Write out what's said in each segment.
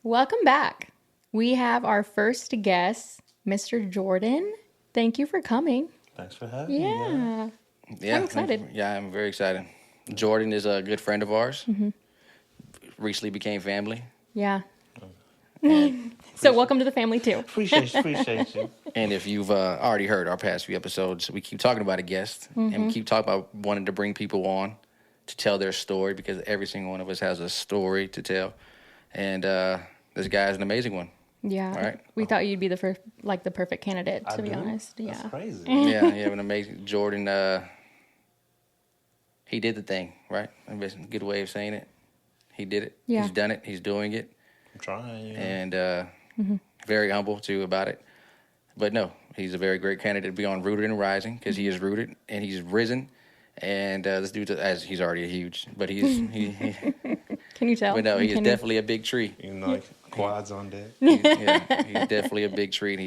Welcome back. We have our first guest, Mr. Jordan. Thank you for coming. Thanks for having me. Yeah. Yeah, I'm excited. I'm very excited. Jordan is a good friend of ours. Recently became family, Yeah. and So welcome to the family too. Appreciate you. and if you've already heard our past few episodes, we keep talking about a guest, and we keep talking about wanting to bring people on to tell their story because every single one of us has a story to tell, and this guy is an amazing one. Yeah. All right. We thought you'd be the first, like the perfect candidate, to I be do? honest. That's Yeah. crazy. Yeah, you have an amazing Jordan. He did the thing, right? That's a good way of saying it. He did it. Yeah. He's done it. He's doing it. I'm trying. And very humble too about it. But no, he's a very great candidate to be on Rooted and Rising because he is rooted and he's risen. And this dude, as he's already a huge, but he Can you tell? but no, he is Can you- definitely a big tree. Like quads on deck. Yeah, he's definitely a big tree. And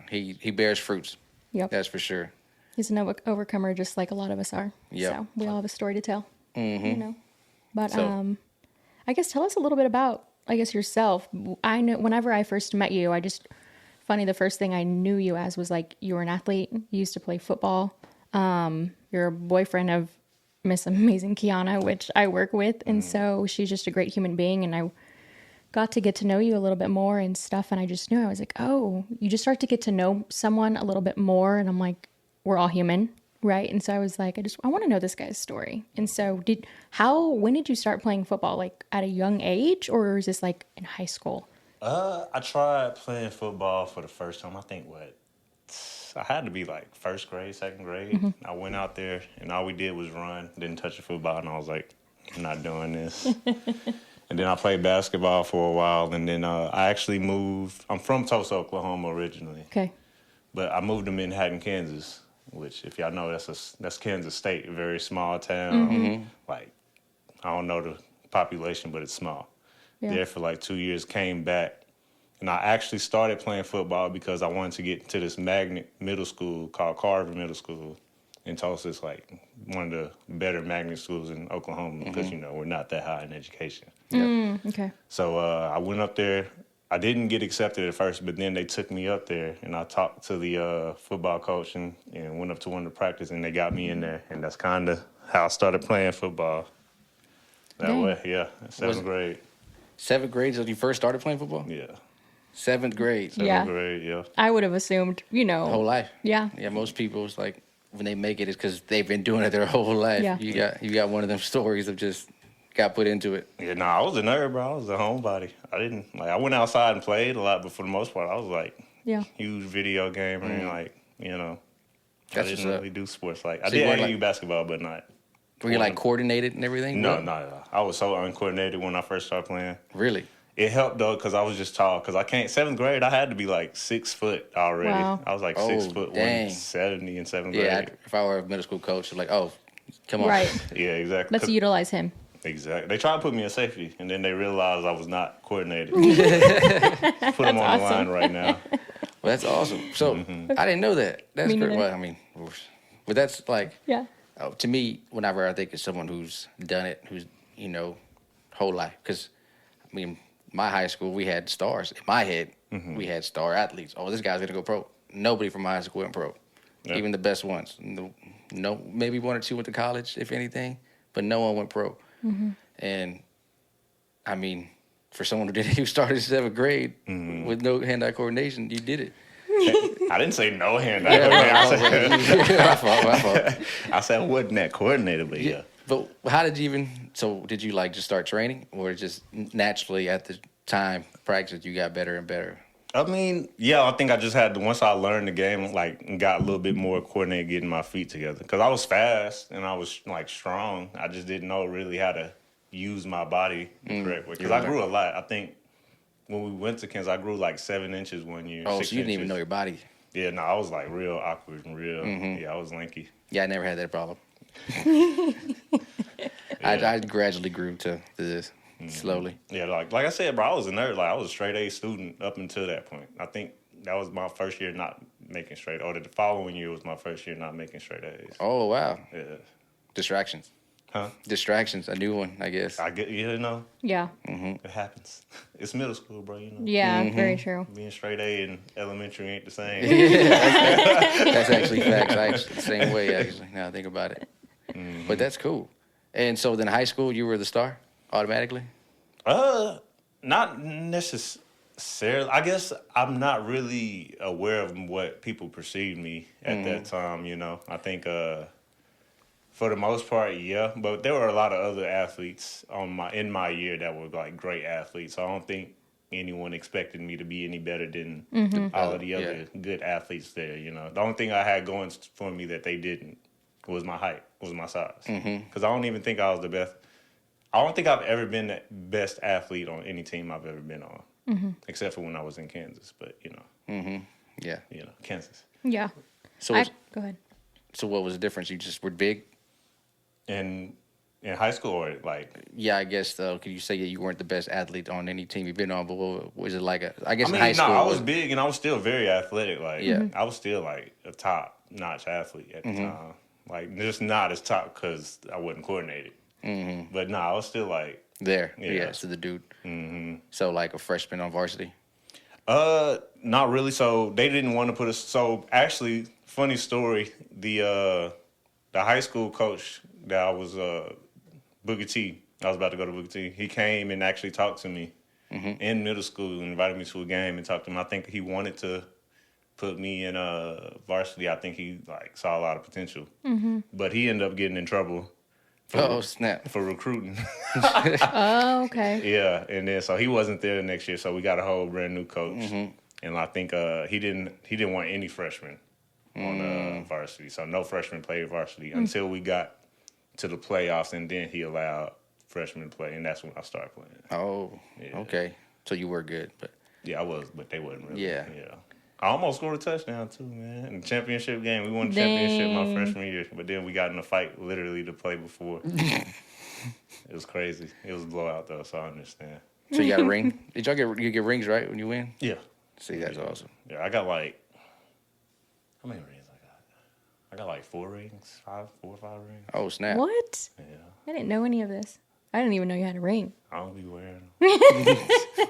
he bears fruits. Yep. That's for sure. He's an overcomer, just like a lot of us are. Yep. So we all have a story to tell. Mm-hmm. You know. But So- I guess tell us a little bit about, I guess, yourself. I know whenever I first met you, funny, the first thing I knew you as was like you were an athlete. You used to play football. You're a boyfriend of Miss Amazing Kiana, which I work with, and so she's just a great human being. And I got to get to know you a little bit more and stuff. And I just knew I was like, oh, you just start to get to know someone a little bit more, and I'm like, we're all human, right? And so I was like, I want to know this guy's story. And so when did you start playing football? Like at a young age, or is this like in high school? I tried playing football for the first time. I think I had to be like first grade, second grade. I went out there and all we did was run. Didn't touch the football, and I was like, I'm not doing this. And then I played basketball for a while, and then I actually moved. I'm from Tulsa, Oklahoma originally, Okay. but I moved to Manhattan, Kansas, which, if y'all know, that's Kansas State, a very small town. Like, I don't know the population, but it's small. Yeah. There for like 2 years, came back, and I actually started playing football because I wanted to get into this magnet middle school called Carver Middle School in Tulsa. It's like one of the better magnet schools in Oklahoma because, we're not that high in education. Okay. So I went up there. I didn't get accepted at first, but then they took me up there, and I talked to the football coach and went up to one of the practice, and they got me in there, and that's kind of how I started playing football. That Dang. way, yeah, seventh grade, 7th grade is when you first started playing football? yeah, 7th grade. Yeah. grade, yeah. I would have assumed, Whole life. Yeah. Yeah, most people, it's like when they make it, it's because they've been doing it their whole life. Yeah. You got one of them stories of just got put into it. Yeah, I was a nerd, bro. I was a homebody. I went outside and played a lot, but for the most part, I was like, Yeah. huge video gamer, and I That's didn't what's up. really do sports. Like, I So you did weren't, AAU like- basketball, but not. Were you like coordinated and everything? No, Really? no. I was so uncoordinated when I first started playing. Really? It helped though, because I was just tall. Because I can't. 7th grade, I had to be like 6 foot already. Wow. I was like Oh, 6 foot dang. 170 in 7th Yeah, grade. if I were a middle school coach, like, oh, come on. Right. Yeah, exactly. Let's utilize him. Exactly. They tried to put me in safety, and then they realized I was not coordinated. Put them on the line right now. Well, that's awesome. So I didn't know that. That's Me great. neither. Well, I mean, but that's like, Yeah. to me, whenever I think of someone who's done it, who's, whole life. Because, I mean, my high school, we had stars. In my head, we had star athletes. Oh, this guy's going to go pro. Nobody from my high school went pro. Yeah. Even the best ones. No, maybe 1 or 2 went to college, if anything, but no one went pro. And, I mean, for someone who started in 7th grade with no hand-eye coordination, you did it. I didn't say no hand. My fault. I said I wasn't that coordinated, but yeah. But how did you did you like just start training, or just naturally at the time practice you got better and better? I mean, yeah, I think I just had to, once I learned the game, like, and got a little bit more coordinated getting my feet together. Because I was fast and I was, like, strong. I just didn't know really how to use my body the correct way. Because I grew a lot. I think when we went to Kansas, I grew, like, 7 inches one year. Oh, 6 so you didn't even inches. know your body. Yeah, no, I was, like, real awkward and real, yeah, I was lanky. Yeah, I never had that problem. I gradually grew to this slowly. Yeah, like I said, bro, I was a nerd. Like, I was a straight A student up until that point. I think that was my first year not making straight, or the following year was my first year not making straight A's. Oh wow, Yeah. distractions. Huh? Distractions, a new one, I guess. I get, Yeah. it happens. It's middle school, bro, Yeah, very true. Being straight A in elementary ain't the same. That's actually facts. I actually the same way, actually, now I think about it. But that's cool. And so then high school, you were the star automatically? Not necessarily. I guess I'm not really aware of what people perceived me at that time, I think for the most part, yeah. But there were a lot of other athletes in my year that were like great athletes. So I don't think anyone expected me to be any better than all of the other good athletes there. The only thing I had going for me that they didn't was my height, was my size. Because I don't even think I was the best. I don't think I've ever been the best athlete on any team I've ever been on, except for when I was in Kansas. But Yeah. Kansas. Yeah. So go ahead. So what was the difference? You just were big? In high school, or like? Yeah, I guess. Could you say that you weren't the best athlete on any team you've been on? But what was it like? I guess in high school, I was big and I was still very athletic. Like, Yeah. I was still like a top-notch athlete at the time. Like, just not as top because I wasn't coordinated. But I was still like there. Yeah. Yeah, so the dude. So like a freshman on varsity. Not really. So they didn't want to put us. So actually, funny story. The high school coach that I was Booker T. I was about to go to Booker T. He came and actually talked to me in middle school, and invited me to a game and talked to him. I think he wanted to put me in varsity. I think he like saw a lot of potential, but he ended up getting in trouble. Snap. For recruiting. Oh, okay. Yeah, and then so he wasn't there the next year, so we got a whole brand new coach, and I think he didn't want any freshmen on varsity, so no freshmen played varsity until we got to the playoffs, and then he allowed freshmen to play, and that's when I started playing. Oh, Yeah. okay. So you were good, but Yeah, I was, but they wasn't really. Yeah. I almost scored a touchdown too, man. In the championship game, we won the championship my freshman year, but then we got in a fight literally to play before. It was crazy. It was a blowout though, so I understand. so you got a ring? Did y'all you get rings right when you win? Yeah. See, that's awesome. Yeah, I got like, how many rings I got? I got like 4 rings, 4 or 5 rings. Oh, snap. What? Yeah, I didn't know any of this. I didn't even know you had a ring. I don't be wearing them.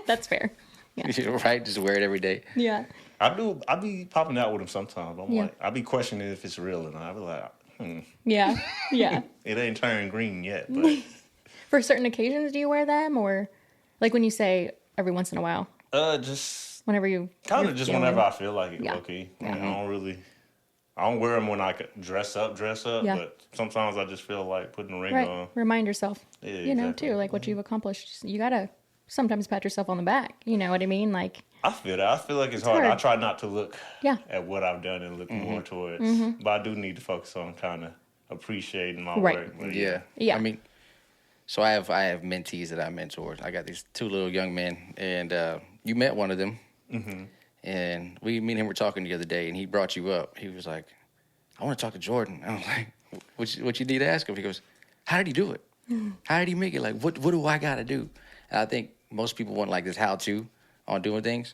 That's fair. You're right, just wear it every day. Yeah. I be popping out with them sometimes. I'm Yeah. like, I be questioning if it's real or not. I be like, Yeah. Yeah. it ain't turned green yet, but For certain occasions, do you wear them, or like when you say every once in a while? just Whenever you kind you're of just feeling- whenever I feel like it. Yeah. Okay, I don't wear them when I dress up. Yeah. But sometimes I just feel like putting a ring Right. on. Remind yourself. Yeah, Exactly. exactly. Too, like what you've accomplished. You gotta sometimes pat yourself on the back. You know what I mean? Like, I feel that. I feel like it's hard. hard. I try not to look Yeah. at what I've done and look more towards. But I do need to focus on kind of appreciating my Right. work. But Yeah. Yeah. I mean, so I have mentees that I mentor. I got these 2 little young men, and you met one of them, and me and him were talking the other day, and he brought you up. He was like, "I want to talk to Jordan." I was like, "What you need to ask him?" He goes, "How did he do it? How did he make it? Like, what do I got to do?" And I think most people want like this how-to on doing things.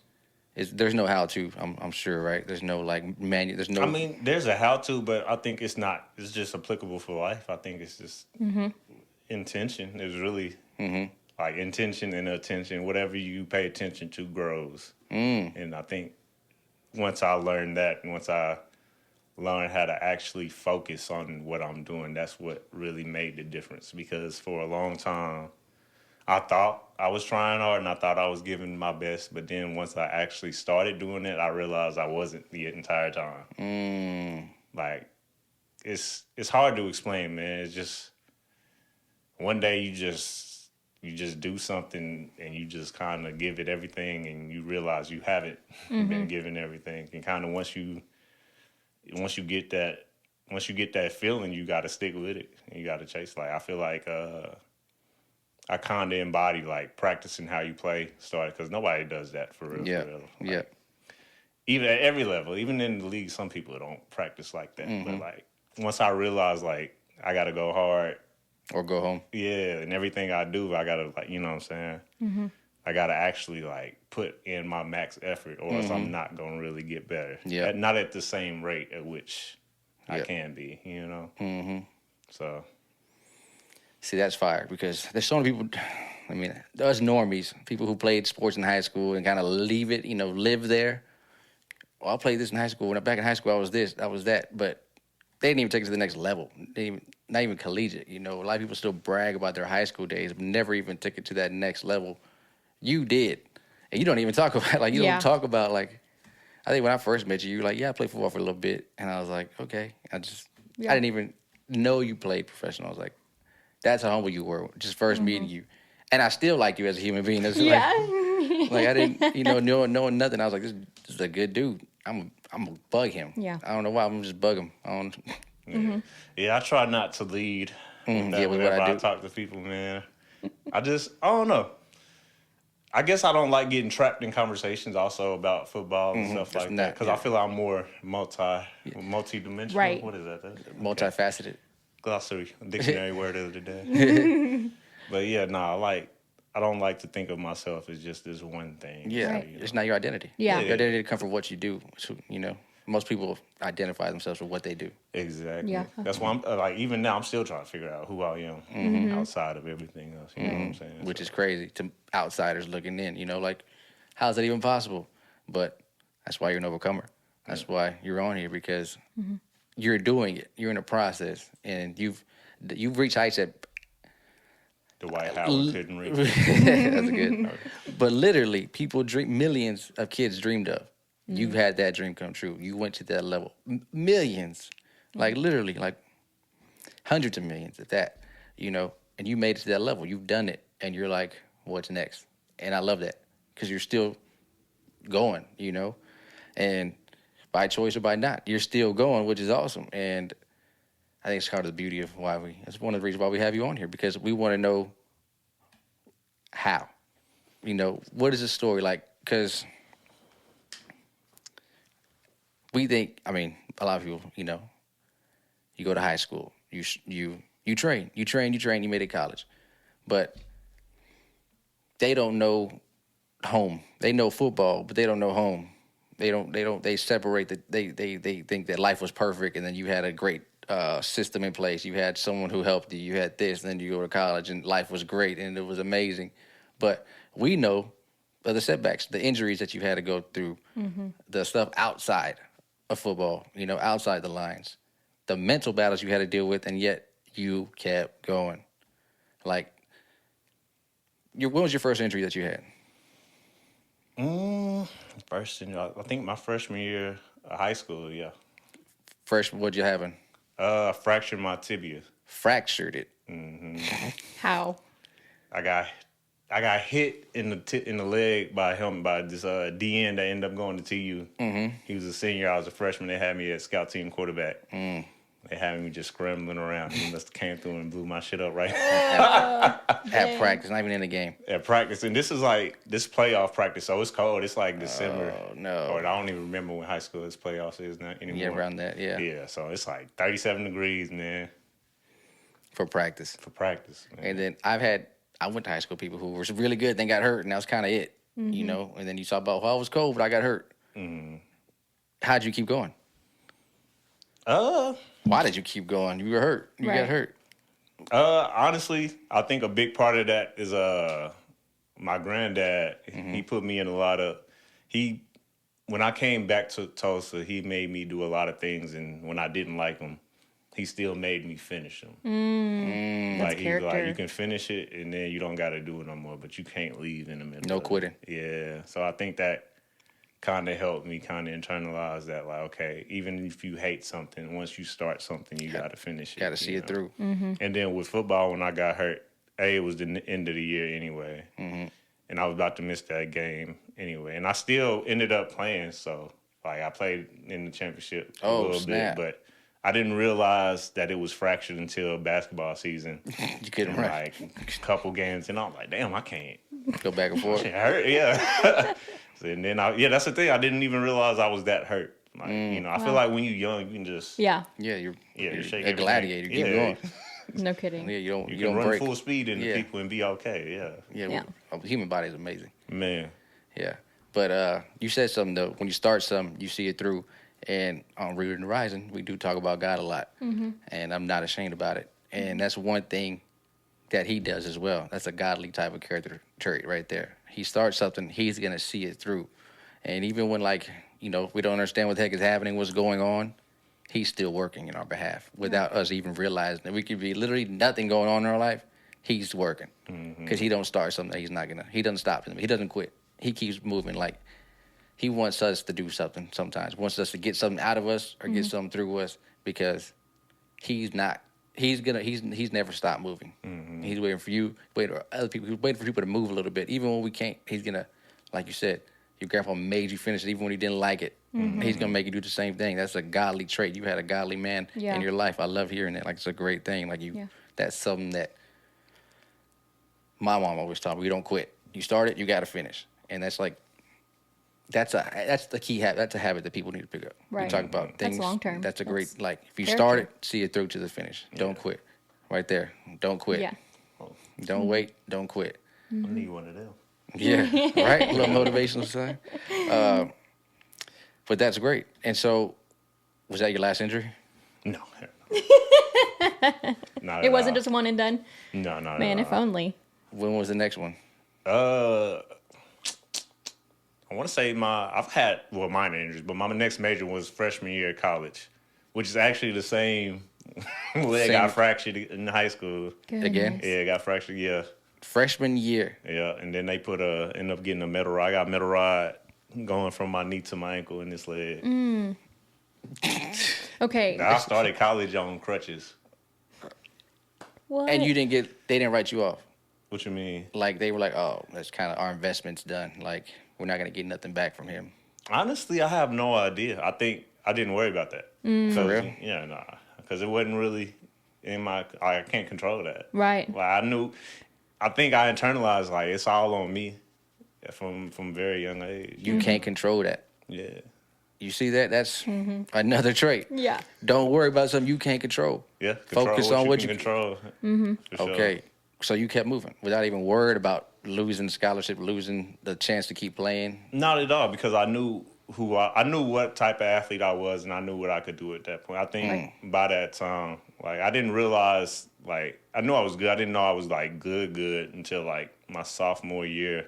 There's no how-to. I'm sure, right? There's no like manual. There's no. I mean, there's a how-to, but I think it's not. It's just applicable for life. I think it's just intention. It's really like intention and attention. Whatever you pay attention to grows. And I think once I learned that, and once I learned how to actually focus on what I'm doing, that's what really made the difference. Because for a long time, I thought I was trying hard and I thought I was giving my best, but then once I actually started doing it, I realized I wasn't the entire time. Like, it's hard to explain, man. It's just one day you just do something and you just kind of give it everything, and you realize you haven't been given everything. And kind of once you get that feeling, you got to stick with it. And you got to chase. Like, I feel like I kind of embody like practicing how you play started, because nobody does that for real. Yeah. For real. Yeah. Like, even at every level, even in the league, some people don't practice like that. But like once I realized like I got to go hard. Or go home. Yeah, and everything I do, I gotta like, you know what I'm saying? I gotta actually like put in my max effort, or else I'm not gonna really get better. Yeah. Not at the same rate at which I can be, you know? So See, that's fire because there's so many people. I mean, us normies, people who played sports in high school and kind of leave it, live there. Well, I played this in high school. When back in high school, I was this, I was that. But they didn't even take it to the next level. Not even collegiate. A lot of people still brag about their high school days, but never even took it to that next level. You did. And you don't even talk about, you don't talk about, I think when I first met you were like, yeah, I played football for a little bit. And I was like, okay. I didn't even know you played professional. I was like, that's how humble you were, just first meeting you. And I still like you as a human being. That's I didn't, knowing nothing. I was like, this is a good dude. I'm gonna bug him. Yeah. I don't know why. I'm gonna just bug him. Yeah, I try not to lead. With Whenever what I I do. talk to people, man. I don't know. I guess I don't like getting trapped in conversations also about football and stuff like that because I feel like I'm more multi-dimensional. Right. What is that? That's Multifaceted. glossary, dictionary word of the day. But yeah, I don't like to think of myself as just this one thing. Yeah, Right. it's not your identity. Yeah. Your identity comes from what you do. So, most people identify themselves with what they do. Exactly. Yeah. That's why I'm even now I'm still trying to figure out who I am outside of everything else. You know what I'm saying? Which is crazy to outsiders looking in. How's that even possible? But that's why you're an overcomer. That's why you're on here because you're doing it. You're in a process, and you've reached heights that the White Howard couldn't reach. that's good. But literally, millions of kids dreamed of. You've had that dream come true. You went to that level. Millions, literally, hundreds of millions at that, and you made it to that level. You've done it, and you're like, what's next? And I love that because you're still going, and by choice or by not, you're still going, which is awesome. And I think it's kind of the beauty of it's one of the reasons why we have you on here because we want to know how, what is the story like? Because we think, a lot of people, you go to high school, you train, you made it college, but they don't know home. They know football, but they don't know home. They separate they think that life was perfect and then you had a great system in place. You had someone who helped you. You had this, and then you go to college and life was great and it was amazing. But we know the setbacks, the injuries that you had to go through, the stuff outside of football, outside the lines, the mental battles you had to deal with, and yet you kept going. When was your first injury that you had? I think my freshman year of high school, yeah. What'd you happen? I fractured my tibia. Fractured it. How? I got hit in the leg by this DN that ended up going to TU. He was a senior. I was a freshman. They had me at scout team quarterback. They had me just scrambling around. He must have came through and blew my shit up right At practice, not even in the game. at practice. And this is this playoff practice, so it's cold. It's like December. Oh, no. Or I don't even remember when high school this playoffs is not anymore. Yeah, around that, yeah. Yeah, so it's 37 degrees, man, For practice. man. And then I went to high school people who were really good, then got hurt, and that was kind of it, And then you talk about, well, I was cold, but I got hurt. How'd you keep going? Why did you keep going? You were hurt. You got hurt. Honestly, I think a big part of that is my granddad. He put me in a lot of when I came back to Tulsa, he made me do a lot of things, and when I didn't like them, he still made me finish them. He was like, you can finish it, and then you don't got to do it no more, but you can't leave in the middle. No quitting. Yeah, so I think that kind of helped me kind of internalize that, okay, even if you hate something, once you start something, you got to finish it. Got to see it through. And then with football, when I got hurt, it was the end of the year anyway. And I was about to miss that game anyway. And I still ended up playing, so I played in the championship a little bit, but I didn't realize that it was fractured until basketball season. You couldn't run. A couple games, and I'm like, damn, I can't go back and forth. It hurt, yeah. And then that's the thing. I didn't even realize I was that hurt. I feel like when you're young, you can just you're a gladiator. Keep going. No kidding. Yeah, you can don't run break. full speed into people and be okay. Yeah. The human body is amazing. Man. Yeah, but you said something though. When you start something, you see it through. And on Rooted and Rising, we do talk about God a lot, and I'm not ashamed about it. And that's one thing that he does as well. That's a godly type of character trait right there. He starts something, he's gonna see it through, and even when we don't understand what the heck is happening, what's going on, he's still working in our behalf without us even realizing that. We could be literally nothing going on in our life. He's working because he don't start something that he's not gonna. He doesn't stop him. He doesn't quit. He keeps moving. Like he wants us to do something. Sometimes wants us to get something out of us or get something through us because he's not. He's never stopped moving. He's waiting for you, waiting for other people. He's waiting for people to move a little bit, even when we can't. He's gonna, like you said, your grandpa made you finish it, even when he didn't like it. He's gonna make you do the same thing. That's a godly trait. You had a godly man in your life. I love hearing that. Like it's a great thing. Like you, that's something that my mom always taught me. You don't quit. You start it, you got to finish, and that's like. That's the key habit. That's a habit that people need to pick up. Right. We talk about things. That's long term. That's a great if you character. start it, see it through to the finish. Don't quit. Right there. Don't quit. Yeah. Don't wait. Don't quit. I need one of them. Yeah. Right. A little motivational sign. But that's great. And so, was that your last injury? No. Not It at wasn't all. just one and done. No, not Man, at if all. only. When was the next one? I want to say I've had minor injuries, but my next major was freshman year of college, which is actually the same leg Same. I fractured in high school. Goodness. Again? Yeah, I got fractured. Yeah, Freshman year. yeah, and then they ended up getting a metal rod. I got a metal rod going from my knee to my ankle in this leg. Okay. I started college on crutches. What? And they didn't write you off. What you mean? Like they were like, oh, that's kind of our investment's done. Like we're not gonna get nothing back from him. Honestly, I have no idea. I think I didn't worry about that. For real? Yeah, nah, because it wasn't really in my. I can't control that. Right. Like I think I internalized like it's all on me from very young age. You can't control that. Yeah. You see that? That's another trait. Yeah. Don't worry about something you can't control. Yeah. Focus on what you can control. For sure. Okay. So you kept moving without even worried about losing the scholarship, losing the chance to keep playing. Not at all, because I knew I knew what type of athlete I was, and I knew what I could do at that point. I think by that time, like I didn't realize, like I knew I was good. I didn't know I was like good until like my sophomore year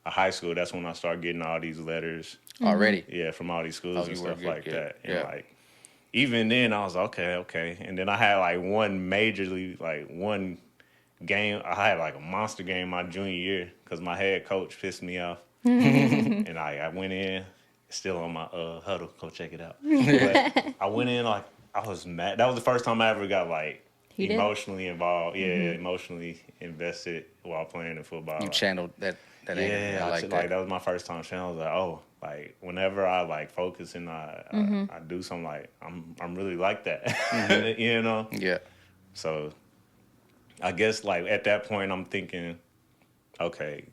of high school. That's when I started getting all these letters. Already. Yeah, from all these schools and you were stuff good, like good. that. And Yeah. like even then, I was okay. And then I had like one game. I had like a monster game my junior year because my head coach pissed me off, and I went in. Still on my huddle. Go check it out. But I went in like I was mad. That was the first time I ever got like Heated? emotionally involved. Yeah, emotionally invested while playing in football. You channeled that anger. Yeah, I like that. that was my first time channel. I was like, oh, like whenever I like focus and I do something, like I'm really like that, you know. Yeah. So I guess like at that point I'm thinking, okay,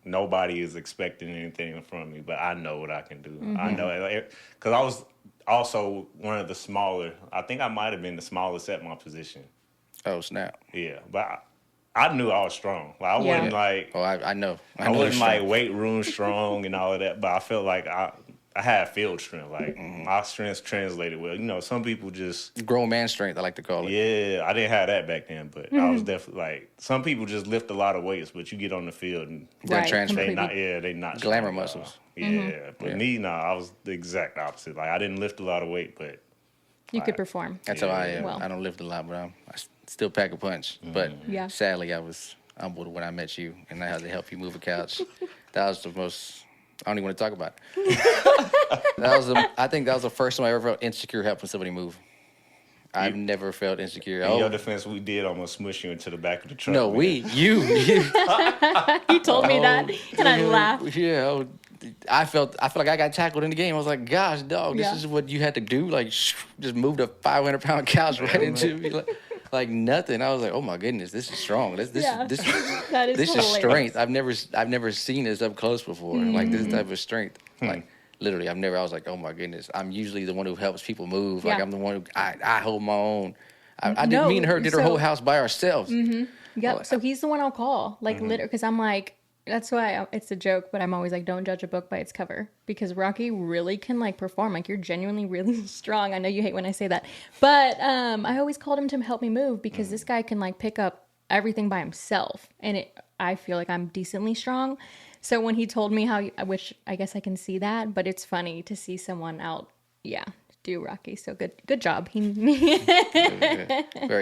nobody is expecting anything from me, but I know what I can do. I know it because I was also one of the smaller. I think I might have been the smallest at my position. Oh snap. Yeah, but I knew I was strong. Like I wasn't like. Oh, I know. I wasn't like weight room strong and all of that, but I felt like I had field strength. Like my strength translated well. You know, some people just grown man strength, I like to call it. yeah. I didn't have that back then, but I was definitely like some people just lift a lot of weights, but you get on the field and That transfer. they not Glamour strong at all. muscles. Yeah, but Yeah. me, I was the exact opposite. Like I didn't lift a lot of weight, but You could perform. That's how I am. Well. I don't lift a lot, but I still pack a punch. But Yeah. sadly, I was humbled when I met you, and I had to help you move a couch. That was the most. I don't even want to talk about it. I think that was the first time I ever felt insecure helping somebody move. I've never felt insecure. in your defense, we did almost smush you into the back of the truck. No, man. you. He told me that, and I laughed. Yeah, I felt like I got tackled in the game. I was like, gosh, dog, this Yeah. is what you had to do? Like, just moved a 500-pound couch right into me. Like nothing. I was like, oh my goodness, this is strong. This That is this is hilarious. strength. I've never seen this up close before. Like this type of strength. Like literally, I was like, oh my goodness. I'm usually the one who helps people move. Like Yeah. I'm the one who I hold my own. I didn't No, mean her did her so- whole house by ourselves. Yep. So he's the one I'll call, like literally, because I'm like, that's why it's a joke, but I'm always like, don't judge a book by its cover, because Rocky really can like perform. Like you're genuinely really strong. I know you hate when I say that, but I always called him to help me move because this guy can like pick up everything by himself, and I feel like I'm decently strong. So when he told me which I guess I can see that, but it's funny to see someone out, do Rocky. So good job. Very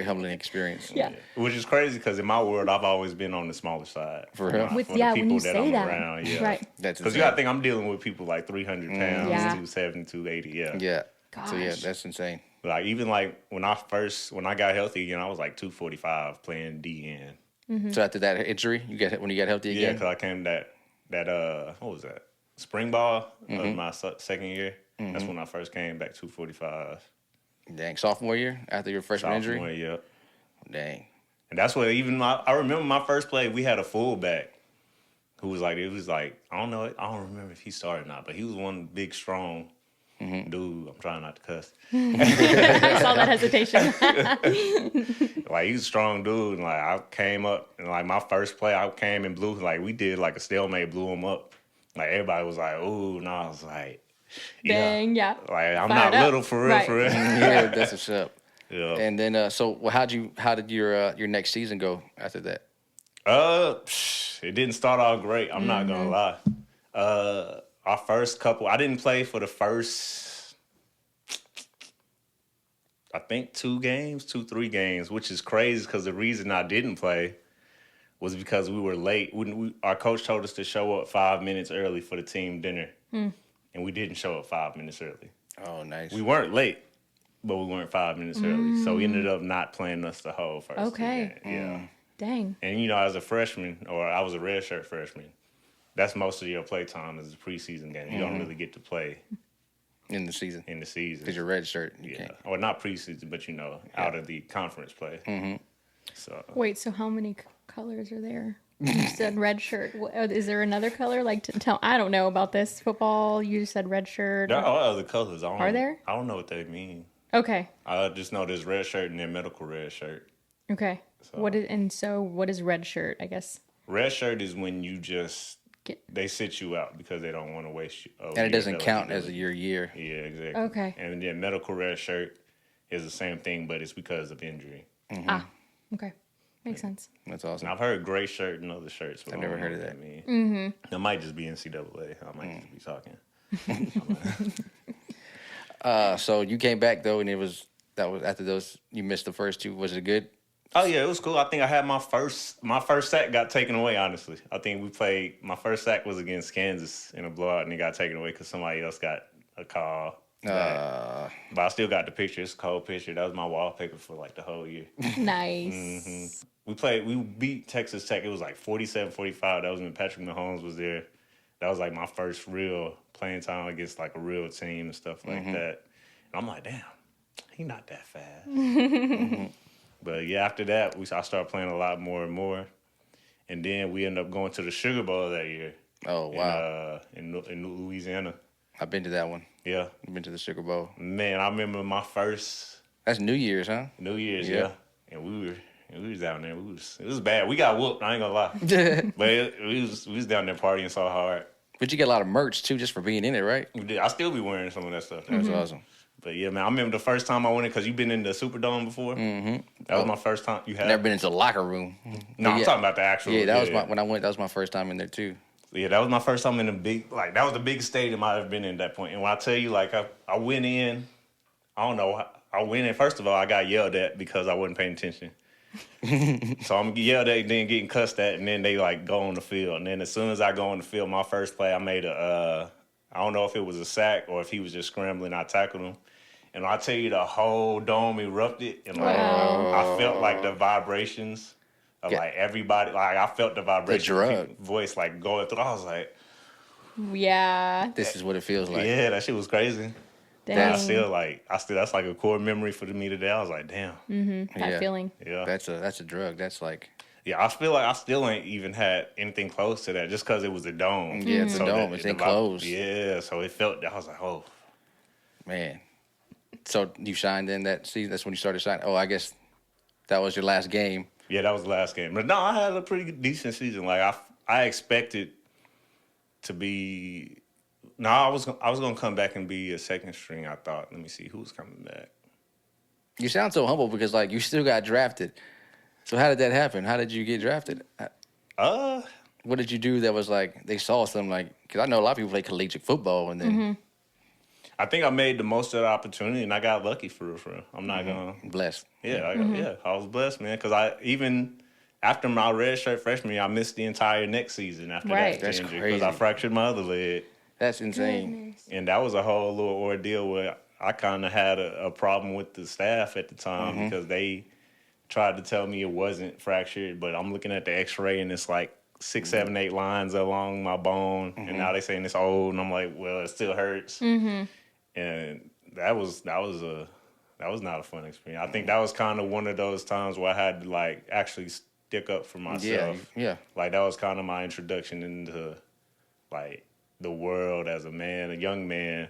humbling experience. Yeah. Which is crazy because in my world, I've always been on the smaller side. For real? For With the people when you that say I'm that, around, yeah. right? That's Because you insane. got to think I'm dealing with people like 300 pounds, Yeah. 270, 280, yeah. Yeah. So yeah, Gosh. that's insane. Like even like when I got healthy again, I was like 245 playing DN. So after that injury, when you got healthy Yeah, again? because I came that what was that? Spring ball of my second year. That's when I first came back 245. Dang, sophomore year after your freshman injury? Sophomore, yeah. Dang. And that's what I remember my first play, we had a fullback who was like, I don't know, I don't remember if he started or not, but he was one big, strong dude. I'm trying not to cuss. I saw that hesitation. Like, he's a strong dude. And, like, I came up, and, like, my first play, I came and blew, like, we did, like, a stalemate, blew him up. Like, everybody was like, ooh, and I was like, Dang, yeah. Like, I'm Fired not up. little for real, Right. for real. Yeah, that's what's up. Yeah. And then, how did your next season go after that? It didn't start off great. I'm not gonna lie. Our first couple, I didn't play for the first, I think 3 games, which is crazy because the reason I didn't play was because we were late. Our coach told us to show up 5 minutes early for the team dinner, and we didn't show up 5 minutes early. Oh, nice. We weren't late, but we weren't 5 minutes early, so we ended up not playing us the whole first. Okay. Game. Yeah. Dang. And, as a freshman, or I was a redshirt freshman, that's most of your play time is the preseason game. You don't really get to play in the season. Because you're red shirt. Yeah. Or not preseason, but, out of the conference play. Mm-hmm. So. Wait, so how many colors are there? You said red shirt. Is there another color? Like, tell, I don't know about this football. You said red shirt. There are other colors. Are there? I don't know what they mean. Okay. I just know there's red shirt and then medical red shirt. Okay. So. What is red shirt, I guess? Red shirt is when you just they sit you out because they don't want to waste you. And it doesn't count as your year. Yeah, exactly. Okay. And then medical red shirt is the same thing, but it's because of injury. Mm-hmm. Ah, okay. Makes sense. That's awesome. And I've heard gray shirt and other shirts. But I've never heard of that. It might just be NCAA. I might just be talking. So you came back though, and that was after those. You missed the first 2. Was it good? Oh yeah, it was cool. I think I had my first sack got taken away. Honestly, I think we played. My first sack was against Kansas in a blowout, and it got taken away because somebody else got a call. But I still got the picture. It's a cold picture. That was my wallpaper for like the whole year. Nice. We beat Texas Tech. It was like 47-45. That was when Patrick Mahomes was there. That was like my first real playing time against like a real team and stuff like that. And I'm like, damn, he not that fast. But yeah, after that, I started playing a lot more and more. And then we ended up going to the Sugar Bowl that year. Oh, wow. In Louisiana. I've been to that one. Yeah. I've been to the Sugar Bowl. Man, I remember my first... That's New Year's, huh? New Year's, yeah. And we was down there. It was bad. We got whooped, I ain't gonna lie. But we was down there partying so hard. But you get a lot of merch, too, just for being in it, right? We did. I still be wearing some of that stuff. That's awesome. But yeah, man, I remember the first time I went in, because you've been in the Superdome before. That was my first time. You have? Never been into the locker room. No, I'm talking about the actual. Yeah, that was when I went. That was my first time in there too. Yeah, that was my first time in the big. Like, that was the biggest stadium I've ever been in at that point. And when I tell you, like, I went in, I don't know. I went in. First of all, I got yelled at because I wasn't paying attention. So I'm yelled at, then getting cussed at, and then they like go on the field. And then as soon as I go on the field, my first play, I made I don't know if it was a sack or if he was just scrambling. I tackled him. And I tell you, the whole dome erupted, and like I felt like the vibrations of like everybody. Like I felt the vibration of people's voice like going through. I was like, yeah, this is what it feels like. Yeah, that shit was crazy. Dang. I still that's like a core memory for me today. I was like, damn. That feeling. Yeah, that's a drug. That's like. Yeah, I feel like I still ain't even had anything close to that just because it was a dome. Yeah, it's a dome. It's enclosed. Yeah, so it felt. I was like, oh, man. So you signed in that season? That's when you started signing? Oh, I guess that was your last game. Yeah, that was the last game. But no, I had a pretty decent season. Like I expected to be. No, I was gonna come back and be a second string. I thought. Let me see who's coming back. You sound so humble because like you still got drafted. So how did that happen? How did you get drafted? Uh, What did you do that was like they saw something like? Because I know a lot of people play collegiate football and then I think I made the most of the opportunity, and I got lucky for real. For real. I'm not gonna. blessed. Yeah, I was blessed, man. Because I even after my redshirt freshman year, I missed the entire next season after Right. that That's injury because I crazy. fractured my other leg, That's insane. Goodness. and that was a whole little ordeal where I kind of had a problem with the staff at the time because they tried to tell me it wasn't fractured, but I'm looking at the X-ray and it's like 6, 7, 8 lines along my bone, and now they saying it's old, and I'm like, well, it still hurts, and that was not a fun experience. I think that was kind of one of those times where I had to like actually stick up for myself. Yeah. Like that was kind of my introduction into like the world as a man, a young man,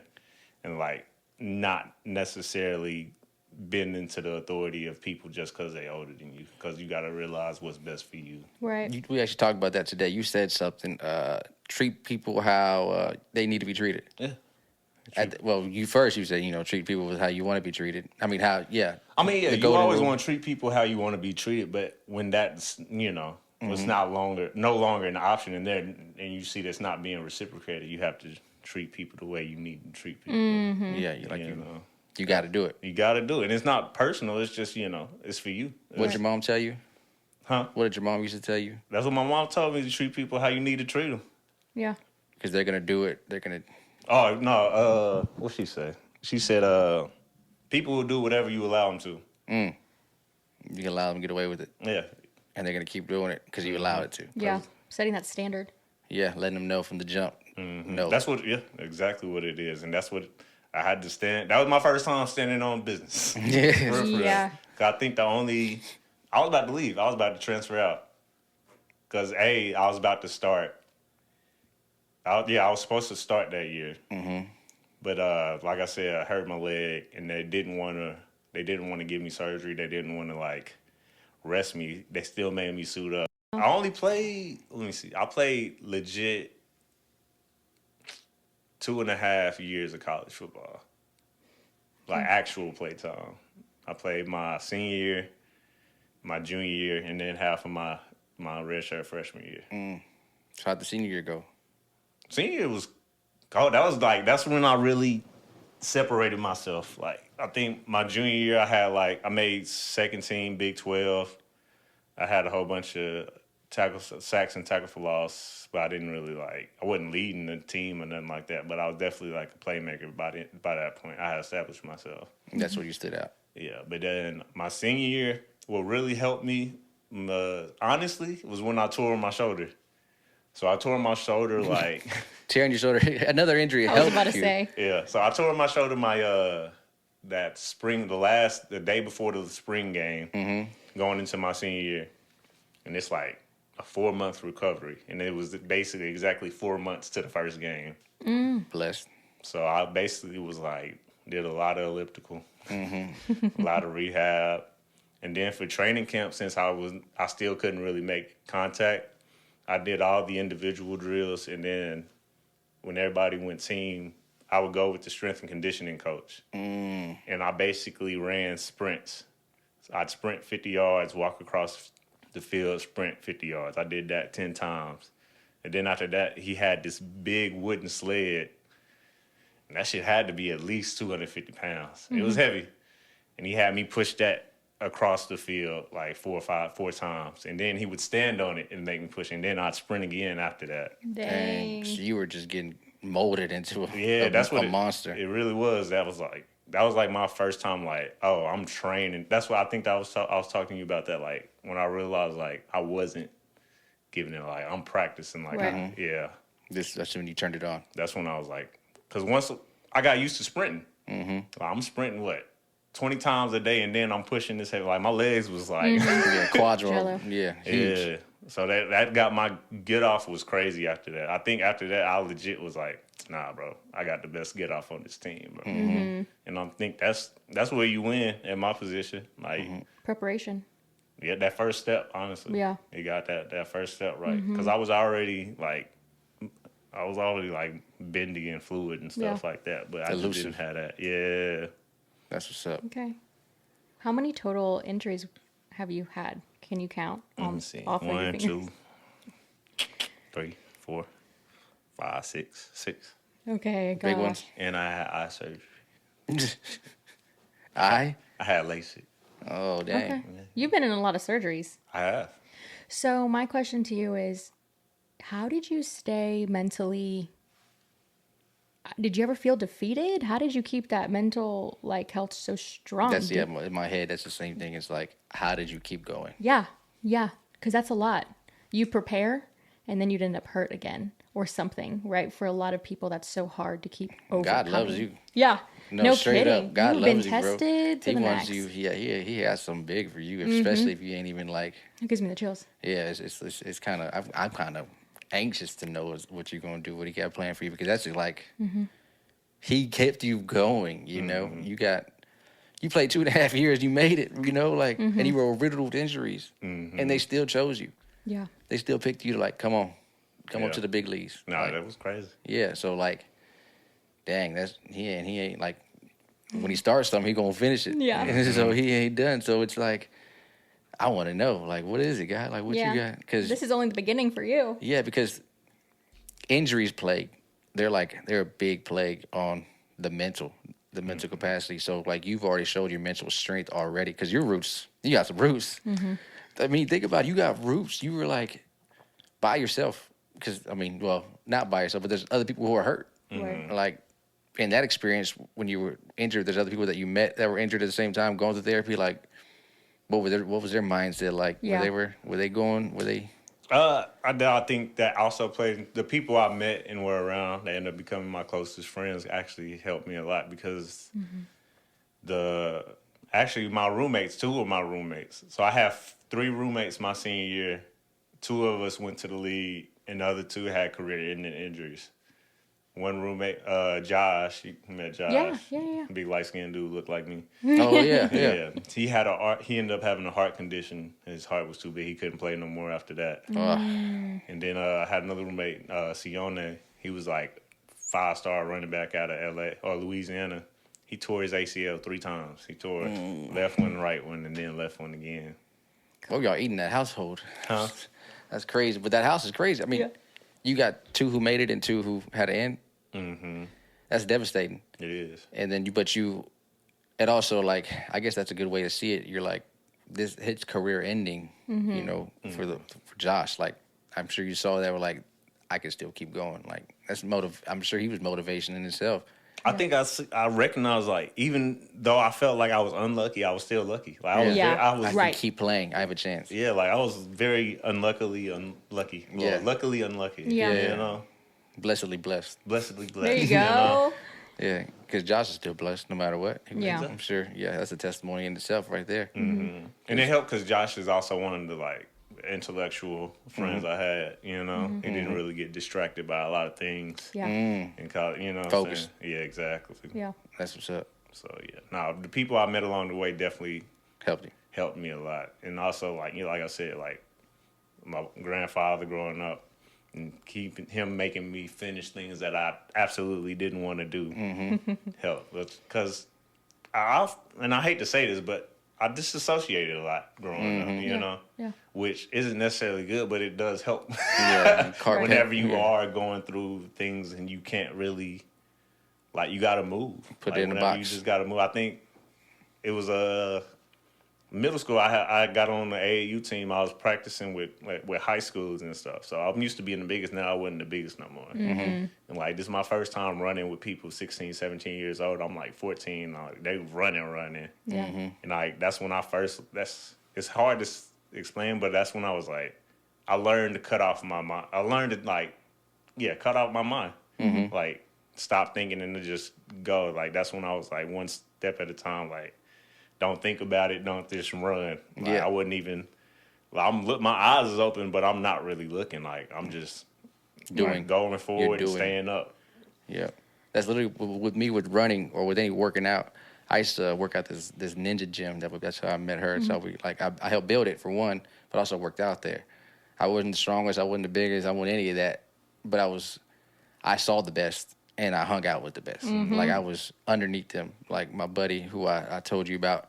and like not necessarily bend into the authority of people just because they're older than you. Because you got to realize what's best for you. Right. We actually talked about that today. You said something. Treat people how they need to be treated. Yeah. You said treat people with how you want to be treated. I mean how yeah. I mean, yeah, The you golden always rule. want to treat people how you want to be treated, but when that's it's no longer an option, and there, and you see that's not being reciprocated, you have to treat people the way you need to treat people. Yeah, you got to do it. You got to do it, and it's not personal. It's just it's for you. What did your mom tell you? Huh? What did your mom used to tell you? That's what my mom told me, to treat people how you need to treat them. Yeah. Because they're gonna do it. They're gonna. Oh no, what she say? She said, people will do whatever you allow them to. You can allow them to get away with it, Yeah. and they're gonna keep doing it because you allowed it to. Yeah. Setting that standard. Yeah, letting them know from the jump. No, That's exactly what it is, and that's what I had to stand. That was my first time standing on business. yeah. For real. Yeah. 'Cause I think I was about to leave. I was about to transfer out. Because I was about to start. I was supposed to start that year. But like I said, I hurt my leg, and they didn't want to give me surgery. They didn't want to like rest me. They still made me suit up. I only played. Let me see. I played legit 2.5 years of college football, like actual play time. I played my senior year, my junior year, and then half of my redshirt freshman year. So how'd the senior year go? Senior year was, that's when I really separated myself. Like, I think my junior year, I made second team Big 12. I had a whole bunch of sacks and tackle for loss, but I didn't really I wasn't leading the team or nothing like that, but I was definitely like a playmaker by that point. I had established myself. That's where you stood out. Yeah, but then my senior year, what really helped me, honestly, was when I tore my shoulder. So I tore my shoulder Tearing your shoulder, another injury. I was helped about to you. say. yeah. So I tore my shoulder that spring, the day before the spring game, going into my senior year, and it's like a 4-month recovery, and it was basically exactly 4 months to the first game. Blessed. So I basically was did a lot of elliptical, a lot of rehab, and then for training camp, since I still couldn't really make contact, I did all the individual drills, and then when everybody went team, I would go with the strength and conditioning coach, and I basically ran sprints. So I'd sprint 50 yards, walk across the field, sprint 50 yards. I did that 10 times, and then after that, he had this big wooden sled. And that shit had to be at least 250 pounds. It was heavy. And he had me push that across the field like 4 times. And then he would stand on it and make me push. And then I'd sprint again after that. Dang. So you were just getting molded into That's what a monster. It really was. That was my first time I'm training. That's what I think I was talking to you about that. Like when I realized I wasn't giving it I'm practicing Right. yeah. That's when you turned it on. That's when I was because once I got used to sprinting, I'm sprinting 20 times a day, and then I'm pushing this heavy. My legs was Yeah, quadro. Jello. Yeah, huge. yeah. So that got my get off was crazy after that. I think after that, I legit was nah, bro, I got the best get off on this team, bro. And I think that's where you win at my position. Preparation. Yeah, that first step, honestly. Yeah. You got that first step right. Because I was already bendy and fluid and stuff like that, but I just Elusive. didn't have that. Yeah. That's what's up. Okay. How many total injuries have you had? Can you count Let on me see. off of your 1, fingers? 2, 3, 4, 5, 6. 6. Okay, Big gosh. ones. And I had eye surgery. I? I had LASIK. Oh, dang. Okay. You've been in a lot of surgeries. I have. So my question to you is, how did you stay mentally? Did you ever feel defeated? How did you keep that mental like health so strong? That's, yeah, in my head, that's the same thing. It's like, how did you keep going? Yeah, because that's a lot. You prepare, and then you'd end up hurt again or something, right? For a lot of people, that's so hard to keep overcoming. God loves you. Yeah, No, no straight kidding. up. God You've loves been you, bro. tested to He the wants max. you. He has something big for you, especially if you ain't even like. It gives me the chills. Yeah, it's kind of. I'm kind of anxious to know what you're gonna do, what he got planned for you, because that's just like. He kept you going. You know, you played 2.5 years. You made it. You know, like, and you were riddled with injuries, and they still chose you. Yeah. They still picked you to like, come up Yeah. to the big leagues. No, Like, that was crazy. yeah. So like, dang, he ain't like when he starts something, he gonna finish it. Yeah. So he ain't done. So it's like, I want to know, like, what is it, guy? Like, what Yeah. you got? Because This is only the beginning for you. yeah, because injuries plague. They're a big plague on the mental capacity. So like, you've already showed your mental strength already because you got some roots. I mean, think about it, you got roots. You were like by yourself because I mean, well, not by yourself, but there's other people who are hurt. Right. Like in that experience when you were injured, there's other people that you met that were injured at the same time going through therapy. Like, what was their mindset like? Yeah. Were they? I think that also played. The people I met and were around that ended up becoming my closest friends actually helped me a lot because my roommates, 2 of my roommates. So I have 3 roommates my senior year. 2 of us went to the league, and the other 2 had career-ending injuries. One roommate, Josh, you met Josh. Yeah. Big light-skinned dude, looked like me. Oh yeah. He ended up having a heart condition. His heart was too big. He couldn't play no more after that. And then I had another roommate, Sione. He was like 5-star running back out of LA or Louisiana. He tore his ACL 3 times. He tore left one, right one, and then left one again. Oh, y'all eating that household? Huh? That's crazy. But that house is crazy. I mean, you got 2 who made it and 2 who had to end. That's devastating. It is. And then it also, like, I guess that's a good way to see it. You're like, this hits career ending, you know, for Josh. Like, I'm sure you saw that. We're like, I can still keep going. Like, that's I'm sure he was motivation in itself. I think I recognized, like, even though I felt like I was unlucky, I was still lucky. Like, I was I can keep playing. I have a chance. Yeah, like I was very unluckily unlucky. Well, Yeah. luckily unlucky. Yeah. You know, Blessedly blessed. blessedly blessed. There you know? go. Yeah, because Josh is still blessed no matter what. Yeah. I'm sure. Yeah, that's a testimony in itself right there. And it helped because Josh is also one of the like intellectual friends I had. You know, he didn't really get distracted by a lot of things. Yeah. In college, you know, what I'm Focus. saying? Yeah, exactly. Yeah. That's what's up. So yeah, no, the people I met along the way definitely Helped you. helped me a lot, and also like like I said, like my grandfather growing up. And keeping him making me finish things that I absolutely didn't want to do helped. Because I hate to say this, but I disassociated a lot growing up, you know? Yeah. Which isn't necessarily good, but it does help. Yeah. Whenever you are going through things and you can't really, like, you got to move. Put like, it in a whenever box. You just got to move. I think it was middle school. I got on the AAU team. I was practicing with high schools and stuff. So I'm used to being the biggest. Now I wasn't the biggest no more. And like this is my first time running with people 16, 17 years old. I'm like 14. Like, they running. Yeah. And like that's when I first. It's hard to explain, but that's when I was like, I learned to cut off my mind. I learned to cut off my mind. Like stop thinking and to just go. Like that's when I was like one step at a time. Like. Don't think about it. Don't just run. Like, I wouldn't even. Like, my eyes is open, but I'm not really looking. Like I'm just going forward and staying up. Yeah, that's literally with me with running or with any working out. I used to work out this ninja gym. That's how I met her. So I helped build it for one, but also worked out there. I wasn't the strongest. I wasn't the biggest. I wasn't any of that. But I saw the best. And I hung out with the best. Like, I was underneath them. Like, my buddy, who I told you about,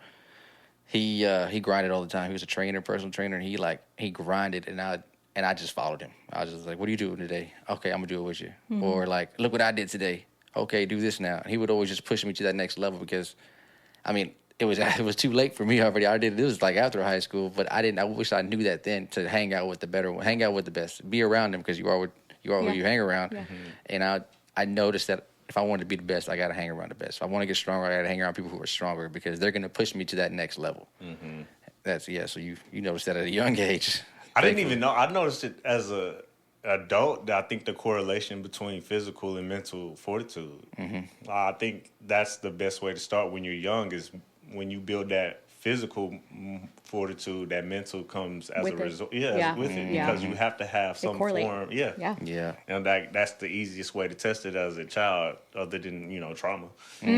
he grinded all the time. He was a trainer, personal trainer, and he grinded, and I just followed him. I was just like, "What are you doing today?" Okay, I'm gonna do it with you. Or like, "Look what I did today." Okay, do this now. And he would always just push me to that next level because, I mean, it was too late for me already. I did it was like after high school, but I didn't. I wish I knew that then to hang out with the better one, hang out with the best, be around them because you are who you hang around. Yeah. And I noticed that if I wanted to be the best, I got to hang around the best. If I want to get stronger, I got to hang around people who are stronger because they're going to push me to that next level. That's So you noticed that at a young age. I didn't even know. I noticed it as a adult. That I think the correlation between physical and mental fortitude. I think that's the best way to start when you're young. Is when you build that physical fortitude, that mental comes as With a it. result. Yeah. With it Yeah. because you have to have some correlate. form. Yeah. And that's the easiest way to test it as a child, other than trauma. Yeah.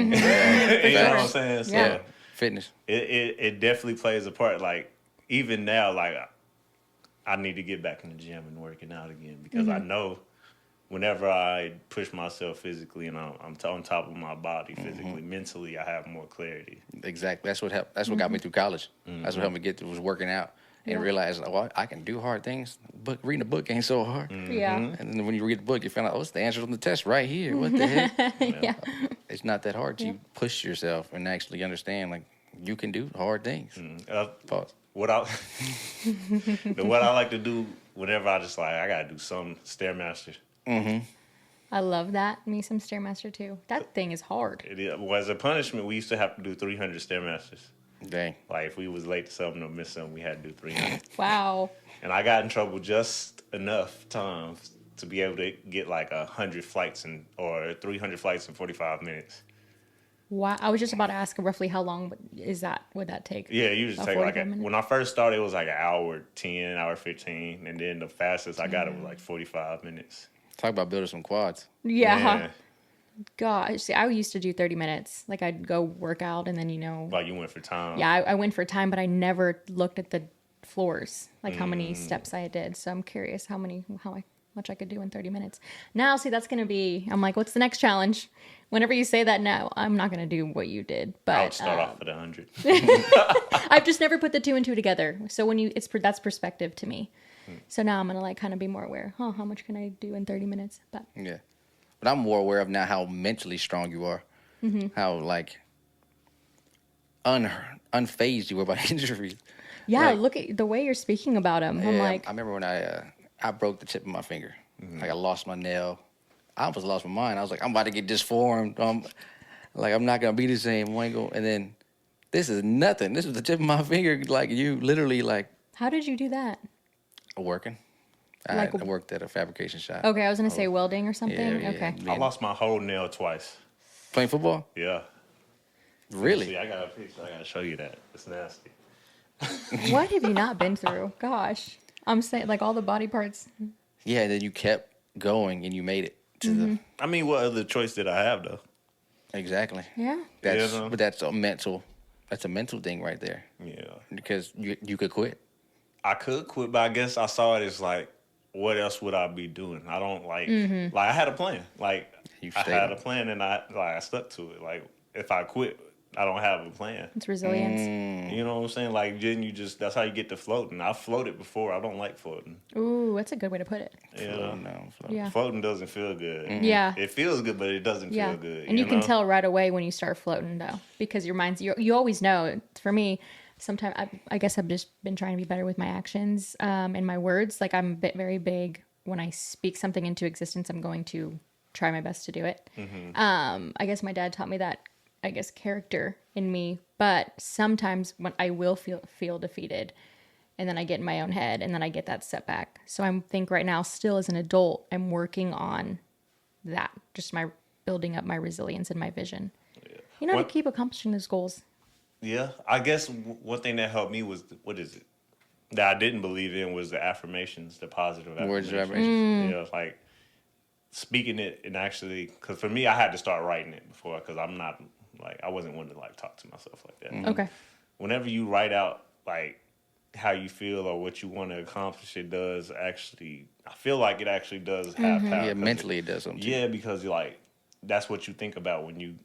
You know what I'm saying? So Yeah. Fitness. it definitely plays a part. Like even now, like I need to get back in the gym and working out again because I know whenever I push myself physically and I'm on top of my body physically, mentally, I have more clarity. Exactly. That's what helped. That's what got me through college. That's what helped me get through was working out and realize, I can do hard things. But reading a book ain't so hard. Yeah. And then when you read the book, you find out, it's the answers on the test right here. What the heck? Yeah. It's not that hard. You push yourself and actually understand, like, you can do hard things. Pause. What I what I like to do whenever I just I gotta do some Stairmaster. I love that. Me some Stairmaster too. That thing is hard. Well, as a punishment, we used to have to do 300 Stairmasters. Dang. Like if we was late to something or missed something, we had to do 300. Wow. And I got in trouble just enough times to be able to get like 100 flights or 300 flights in 45 minutes. Wow. I was just about to ask roughly how long would that take? Yeah, it usually About take 45 minutes? when I first started, it was like an hour 10, hour 15, and then the fastest I got it was like 45 minutes. Talk about building some quads. Yeah. Man, Gosh. See, I used to do 30 minutes. Like I'd go work out and then, like you went for time. yeah, I went for time, but I never looked at the floors, like how many steps I did. So I'm curious how much I could do in 30 minutes. Now, see, that's going to be, I'm like, what's the next challenge? Whenever you say that, no, I'm not going to do what you did. But I would start off at 100. I've just never put the two and two together. So that's perspective to me. So now I'm going to like kind of be more aware. How much can I do in 30 minutes? But Yeah. But I'm more aware of now how mentally strong you are. How, like, unfazed you were by injuries. yeah, Like, look at the way you're speaking about him. I'm yeah, like, I remember when I broke the tip of my finger. Like, I lost my nail. I almost lost my mind. I was like, I'm about to get disformed. Like, I'm not going to be the same. And then, this is nothing. This is the tip of my finger. Like, you literally, like, how did you do that? working. Like- I worked at a fabrication shop. Okay, I was going to say welding or something. Yeah. Okay. I lost my whole nail twice. Playing football? Yeah. Really? See, I got a picture. I got to show you that. It's nasty. What have you not been through? Gosh. I'm saying like all the body parts. Yeah, and then you kept going and you made it to the... I mean, what other choice did I have, though? Exactly. Yeah. But that's a mental thing right there. Yeah. Because you could quit. I could quit, but I guess I saw it as like, what else would I be doing? I don't like I had a plan. Like You I stayed had on a plan and I stuck to it. Like if I quit, I don't have a plan. It's resilience. You know what I'm saying? Like then that's how you get to floating. I floated before. I don't like floating. Ooh, that's a good way to put it. Yeah. Floating doesn't feel good. Yeah. It feels good, but it doesn't Yeah. feel good. And you can know? tell right away when you start floating though, because your mind's, you always know. For me, sometimes I guess I've just been trying to be better with my actions and my words. Like I'm very big when I speak something into existence, I'm going to try my best to do it. I guess my dad taught me that, character in me, but sometimes when I will feel defeated and then I get in my own head and then I get that setback. So I think right now, still as an adult, I'm working on that, just building up my resilience and my vision, to keep accomplishing those goals. Yeah, I guess one thing that helped me was, that I didn't believe in was the affirmations, the positive affirmations. Words of affirmation. Yeah, like speaking it and actually, because for me, I had to start writing it before because I'm not, I wasn't one to talk to myself like that. Okay. Whenever you write out, how you feel or what you want to accomplish, it does actually, I feel like it actually does have power. Yeah, mentally it does something. Yeah, because that's what you think about when you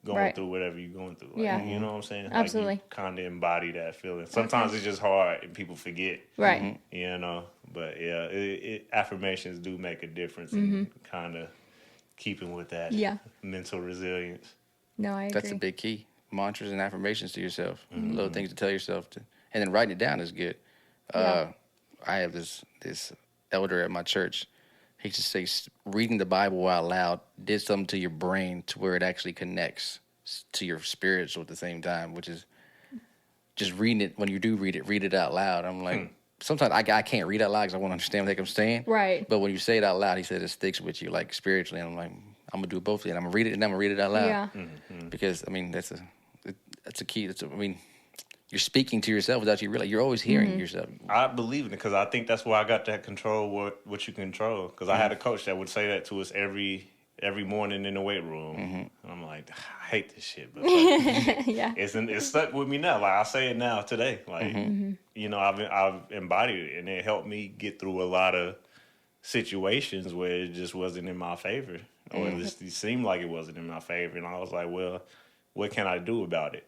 going Right. through whatever you're going through. Like, Yeah. you know what I'm saying? Absolutely. Like you kind of embody that feeling. Sometimes it's just hard and people forget. Right. You know, but yeah, affirmations do make a difference in kind of keeping with that Yeah. mental resilience. No, I agree. That's a big key. Mantras and affirmations to yourself, little things to tell yourself, and then writing it down is good. Yeah. I have this elder at my church. He used to say reading the Bible out loud did something to your brain to where it actually connects to your spiritual at the same time, which is just reading it. When you do read it out loud. I'm like, sometimes I can't read out loud because I want to understand what I'm saying. Right. But when you say it out loud, he said it sticks with you like spiritually. And I'm like, I'm gonna do both of it. I'm gonna read it and I'm gonna read it out loud. Yeah. Because I mean that's a key. I mean, you're speaking to yourself without you realize. You're always hearing yourself. I believe in it because I think that's why I got that control what you control. Because I had a coach that would say that to us every morning in the weight room, and I'm like, I hate this shit, but like, Yeah. it's stuck with me now. Like I say it now today, like you know, I've embodied it, and it helped me get through a lot of situations where it just wasn't in my favor, or at least it seemed like it wasn't in my favor, and I was like, well, what can I do about it?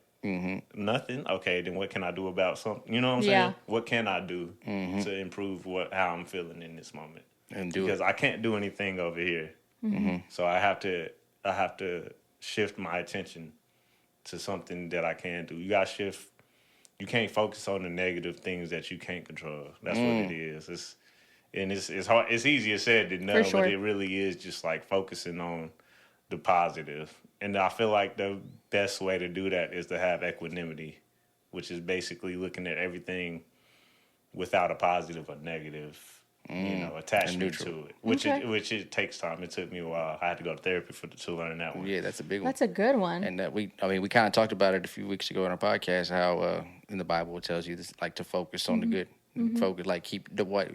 Nothing. Okay, then what can I do about something? You know what I'm Yeah. saying? What can I do to improve how I'm feeling in this moment? And do Because it. I can't do anything over here. So I have to shift my attention to something that I can do. You got to shift. You can't focus on the negative things that you can't control. That's what it is. It's hard. It's easier said than done, sure. but it really is just like focusing on the positive. And I feel like the best way to do that is to have equanimity, which is basically looking at everything without a positive or negative, attachment to it. Which it takes time. It took me a while. I had to go to therapy to learn that one. Yeah, that's a big one. That's a good one. And we kind of talked about it a few weeks ago on our podcast. How in the Bible it tells you this, like to focus on the good. Focus, like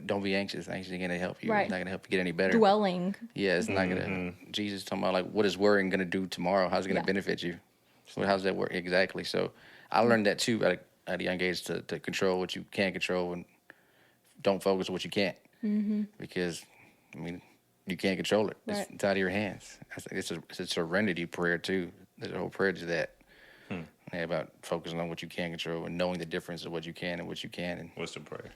don't be anxious. Anxious ain't gonna help you. Right. It's not gonna help you get any better. Dwelling. Yeah, it's not gonna. Jesus talking about like what is worrying gonna do tomorrow? How's it gonna benefit you? So how's that work exactly? So I learned that too at a young age to control what you can control and don't focus on what you can't, because I mean you can't control it. Right. It's out of your hands. It's a serenity prayer too. There's a whole prayer to that. Yeah, about focusing on what you can control and knowing the difference of what you can and what you can. And What's the prayer?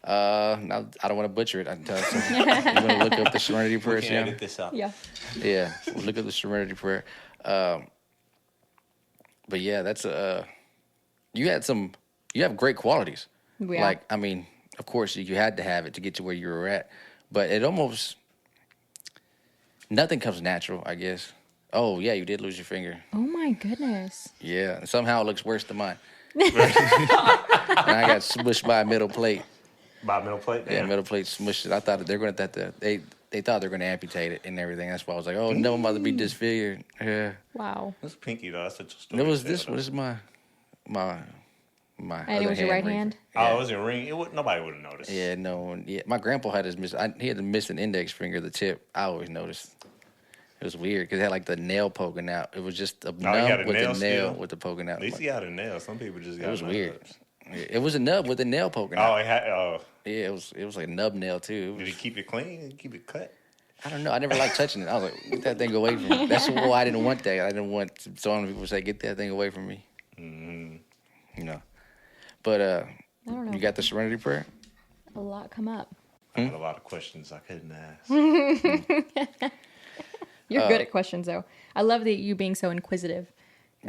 now I don't want to butcher it. I can tell you. You want to look up the Serenity Prayer? We can Sam? edit this out. Yeah. Yeah, we'll look at the Serenity Prayer. But yeah, that's you have great qualities. Yeah. Like, I mean, of course you had to have it to get to where you were at, but it almost nothing comes natural, I guess. Oh yeah, you did lose your finger. Oh my goodness. Yeah, and somehow it looks worse than mine. And I got smushed by a metal plate. By middle plate? Yeah, Damn. metal plate smushed it. I thought they're going to have to. They thought they were going to amputate it and everything. That's why I was like, oh no, I'm about to be disfigured. Yeah. Wow. That's pinky though. That's such a story. It was to this tell, one. This is my. And other it was your right ring. hand? Oh, it was a ring. Nobody would have noticed. Yeah, no one. Yeah, my grandpa had he had to miss an index finger, the tip. I always noticed. It was weird because it had like the nail poking out. It was just a he had nub a with nail the nail still? with the poking out. At least he had a nail. Some people just got It was weird. nubs. It was a nub with a nail poking Oh, out. it had. Oh, Yeah, it was like a nub nail too. It did was, he keep it clean? Keep it cut? I don't know. I never liked touching it. I was like, get that thing away from me. That's why I didn't want that. I didn't want some people say, get that thing away from me. You know. But I don't know. you got the Serenity Prayer? A lot come up. I had a lot of questions I couldn't ask. You're good at questions, though. I love that you being so inquisitive.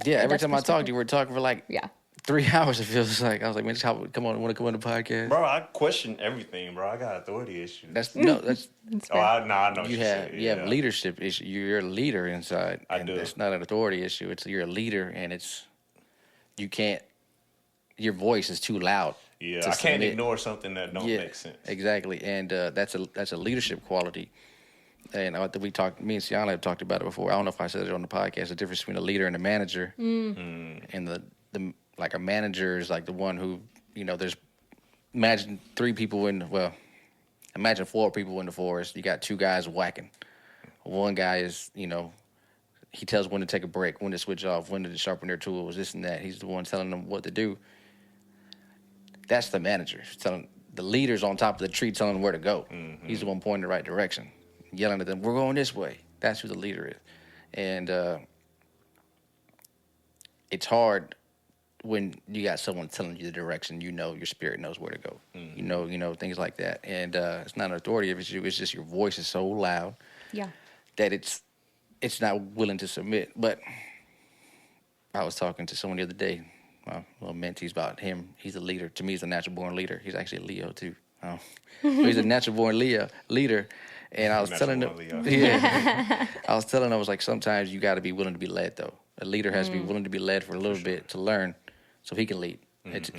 Yeah, every That's time I talked to perspective. you, we're talking for like Yeah. 3 hours, it feels like. I was like, man, come on, want to come on the podcast? Bro, I question everything, bro. I got authority issues. That's That's oh, fair. I know what you you have said. you have Yeah. leadership issue. You're a leader inside. I and do. It's not an authority issue. It's you're a leader, and you can't. Your voice is too loud. Yeah, to I can't submit. ignore something that don't Yeah, make sense. exactly, and that's a leadership quality. And me and Sienna have talked about it before. I don't know if I said it on the podcast. The difference between a leader and a manager, and the like a manager is like the one who there's imagine 4 people in the forest. You got 2 guys whacking. One guy is he tells when to take a break, when to switch off, when to sharpen their tools, this and that. He's the one telling them what to do. That's the manager. Telling the leader's on top of the tree, telling them where to go. He's the one pointing the right direction, yelling at them, "We're going this way." That's who the leader is. And it's hard when you got someone telling you the direction. Your spirit knows where to go. Things like that. And it's not an authority if it's you. It's just your voice is so loud Yeah. that it's not willing to submit. But I was talking to someone the other day, my little mentees, about him. He's a leader. To me, he's a natural born leader. He's actually a Leo too. So he's a natural born leader. And I was telling him, I was telling him, I was like, sometimes you got to be willing to be led, though. A leader has to be willing to be led for a little bit to learn, so he can lead. It's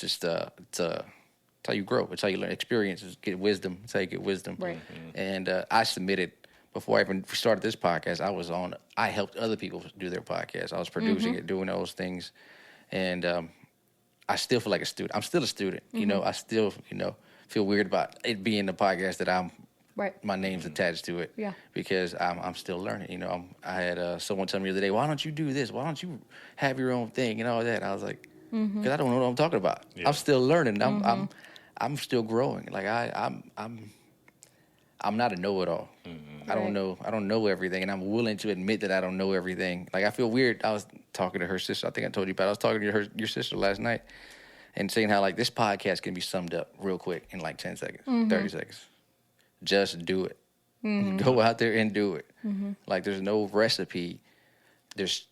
just it's how you grow. It's how you learn. Experiences get wisdom. It's how you get wisdom. Right. And I submitted before I even started this podcast. I helped other people do their podcast. I was producing it, doing those things, and I still feel like a student. I'm still a student. I still feel weird about it being the podcast that my name's attached to it. Yeah. Because I'm still learning. I had someone tell me the other day, why don't you do this? Why don't you have your own thing and all that? I was like, because I don't know what I'm talking about. Yeah. I'm still learning. I'm still growing. Like I'm not a know-it-all. I don't know everything, and I'm willing to admit that I don't know everything. Like I feel weird. I was talking to her sister. I think I told you about it. I was talking to your sister last night and saying how like this podcast can be summed up real quick in like 10 seconds, 30 seconds. Just do it. Go out there and do it. Like there's no recipe. There's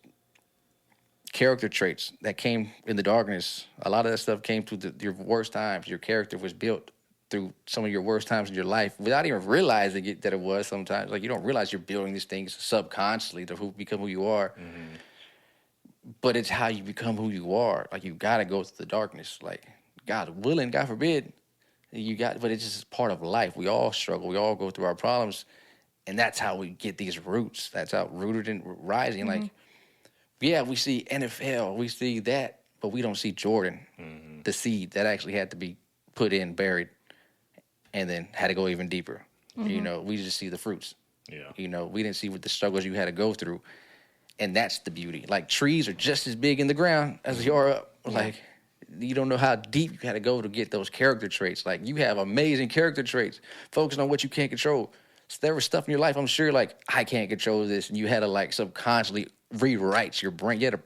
character traits that came in the darkness. A lot of that stuff came through your worst times. Your character was built through some of your worst times in your life without even realizing that it was sometimes. Like you don't realize you're building these things subconsciously to become who you are. But it's how you become who you are. Like you got to go through the darkness. Like God willing, God forbid, but it's just part of life. We all struggle. We all go through our problems. And that's how we get these roots. That's how rooted and rising. Like, yeah, we see NFL, we see that, but we don't see Jordan, the seed that actually had to be put in, buried, and then had to go even deeper. We just see the fruits. Yeah. We didn't see what the struggles you had to go through. And that's the beauty. Like, trees are just as big in the ground as you are up. Yeah. Like, you don't know how deep you had to go to get those character traits. Like, you have amazing character traits, focusing on what you can't control. So there was stuff in your life, I'm sure, like, I can't control this. And you had to, like, subconsciously rewrite your brain. You had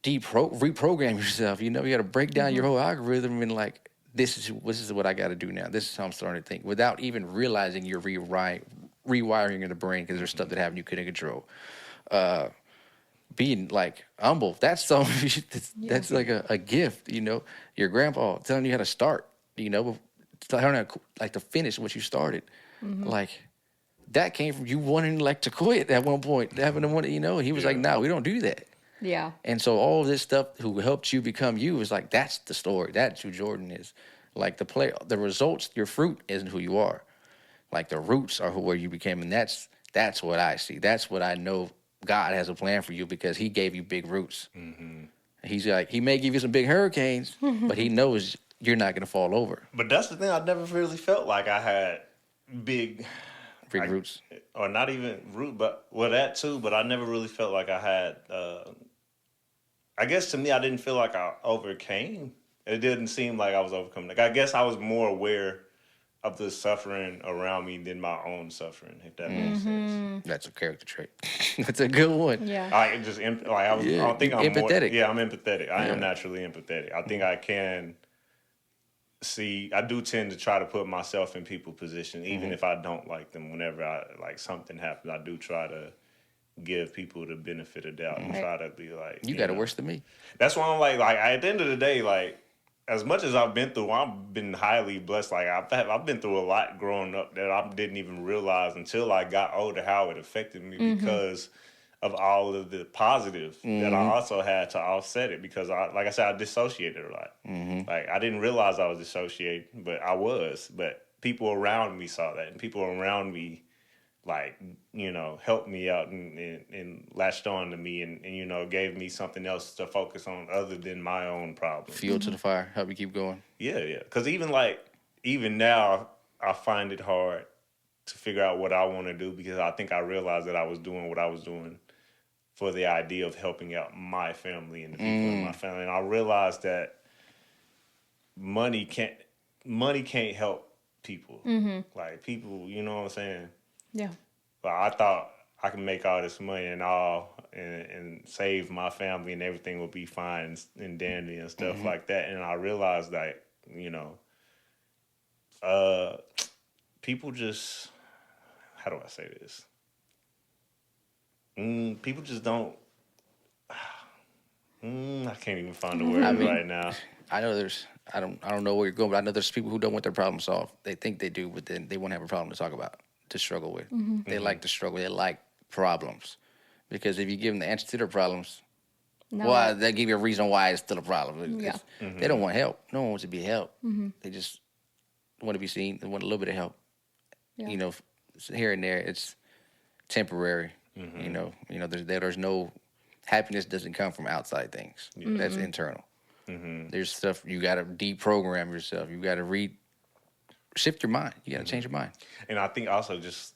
to reprogram yourself. You had to break down your whole algorithm and, like, this is what I got to do now. This is how I'm starting to think without even realizing you're rewiring in the brain because there's stuff that happened you couldn't control. Being like humble, that's something that's like a gift. Your grandpa telling you how to start, telling you like to finish what you started. Like that came from you wanting like to quit at one point, having to want he was like, no, we don't do that. Yeah. And so all of this stuff who helped you become you is like, that's the story. That's who Jordan is. Like the results, your fruit isn't who you are. Like the roots are where you became. And that's what I see. That's what I know God has a plan for you because he gave you big roots. He's like, he may give you some big hurricanes, but he knows you're not going to fall over. But that's the thing. I never really felt like I had big roots. Or not even root, but that too. But I never really felt like I had, I guess to me, I didn't feel like I overcame. It didn't seem like I was overcoming. Like, I guess I was more aware of the suffering around me than my own suffering, if that makes sense. That's a character trait. That's a good one. Yeah. I think I'm empathetic. I'm empathetic. I am naturally empathetic. I think I can see. I do tend to try to put myself in people's position, even if I don't like them. Whenever something happens, I do try to give people the benefit of doubt and try to be like, you got it worse than me. That's why I'm like at the end of the day, like, as much as I've been through, I've been highly blessed. Like I've been through a lot growing up that I didn't even realize until I got older how it affected me because of all of the positive that I also had to offset it. Because like I said, I dissociated a lot. Like I didn't realize I was dissociating, but I was. But people around me saw that, and people around me, like, helped me out and latched on to me and gave me something else to focus on other than my own problems. Fuel to the fire, help you keep going. Yeah. Because even now, I find it hard to figure out what I want to do because I think I realized that I was doing what I was doing for the idea of helping out my family and the people in my family. And I realized that money can't help people. Like people, you know what I'm saying? Yeah. But I thought I can make all this money and all and save my family and everything will be fine and dandy and stuff like that. And I realized that, you know, people just, how do I say this? People just don't. I can't even find the words right now. I know I don't know where you're going, but I know there's people who don't want their problem solved. They think they do, but then they won't have a problem to talk about, to struggle with. They like to struggle. They like problems. Because if you give them the answer to their problems, well, they give you a reason why it's still a problem. Yeah. They don't want help. No one wants to be helped. They just want to be seen. They want a little bit of help. Yeah. You know, here and there, it's temporary. You know, there's no happiness doesn't come from outside things. That's internal. There's stuff you got to deprogram yourself. You got to shift your mind. You got to change your mind. And I think also just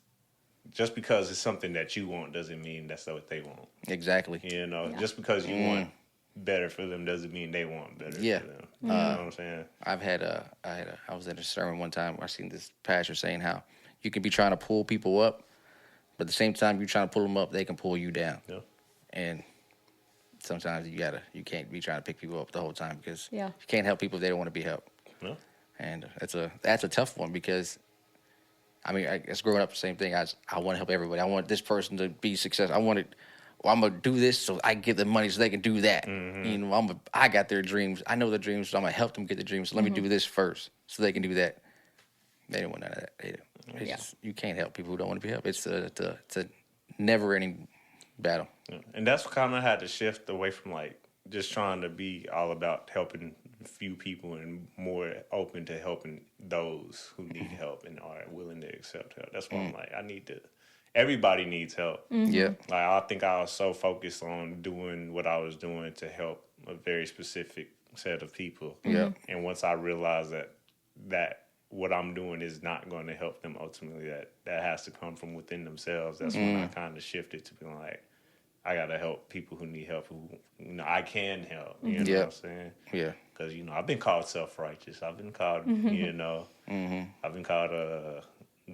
because it's something that you want doesn't mean that's what they want. Exactly. You know, just because you want better for them doesn't mean they want better for them. You know what I'm saying? I was at a sermon one time where I seen this pastor saying how you can be trying to pull people up, but at the same time you're trying to pull them up, they can pull you down. Yeah. And sometimes you can't be trying to pick people up the whole time because Yeah. you can't help people if they don't want to be helped. Yeah. And that's a tough one because, I mean, I guess growing up, the same thing. I want to help everybody. I want this person to be successful. I'm gonna do this so I can get the money so they can do that. You know, I got their dreams. I know their dreams, so I'm gonna help them get their dreams. So let me do this first so they can do that. They don't want none of that. It's just, you can't help people who don't want to be helped. It's a never-ending battle. Yeah. And that's kind of had to shift away from like just trying to be all about helping few people and more open to helping those who need help and are willing to accept help. That's why I'm like, everybody needs help. Yeah. Like I think I was so focused on doing what I was doing to help a very specific set of people. Yeah. And once I realized that what I'm doing is not going to help them ultimately, that has to come from within themselves. That's when I kind of shifted to being like, I got to help people who need help, who I can help. You know what I'm saying? Yeah. Because, I've been called self-righteous. I've been called, I've been called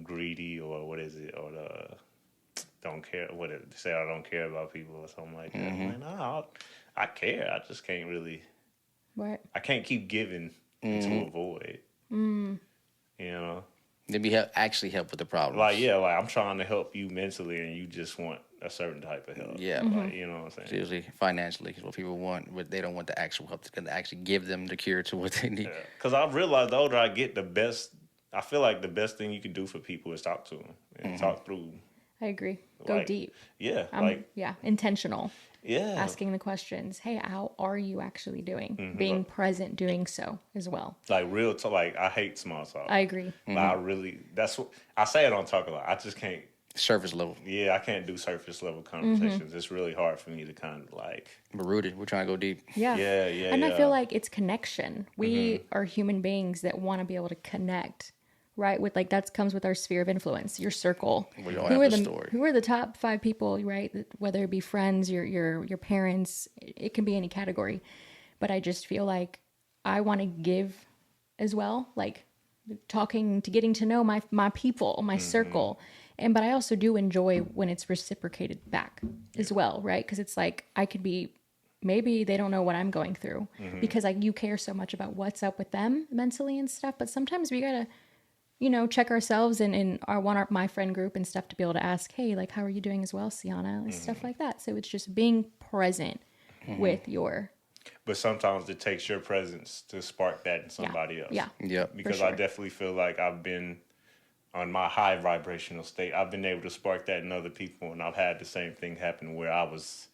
greedy or what is it? Or don't care. What is it? They say I don't care about people or something like that. I'm like, no, I care. I just can't really. Right. I can't keep giving into a void. You know? Maybe actually help with the problem. Like I'm trying to help you mentally and you just want a certain type of help. Yeah. Like, you know what I'm saying? It's usually financially is what people want, but they don't want the actual help to actually give them the cure to what they need. Because I've realized the older I get, I feel like the best thing you can do for people is talk to them and talk through. I agree. Go deep. Yeah. Intentional. Yeah. Asking the questions. Hey, how are you actually doing? Being present, doing so as well. Like real talk. Like I hate small talk. I agree. Like that's what I say. I don't talk a lot. I just can't. Surface level. Yeah, I can't do surface level conversations. It's really hard for me to kind of like. We're rooted. We're trying to go deep. Yeah. Yeah. And I feel like it's connection. We are human beings that want to be able to connect. Right, with that comes with our sphere of influence, your circle. We all have a story. Who are the top 5 people, right? Whether it be friends, your parents, it can be any category. But I just feel like I want to give as well, like getting to know my people, my circle, but I also do enjoy when it's reciprocated back as well, right? Because it's like I could be. Maybe they don't know what I'm going through because you care so much about what's up with them mentally and stuff. But sometimes we gotta. Check ourselves and my friend group and stuff to be able to ask, hey, like, how are you doing as well, Sienna? And stuff like that. So it's just being present with your. But sometimes it takes your presence to spark that in somebody else. Yeah. Because I definitely feel like I've been on my high vibrational state. I've been able to spark that in other people. And I've had the same thing happen where I was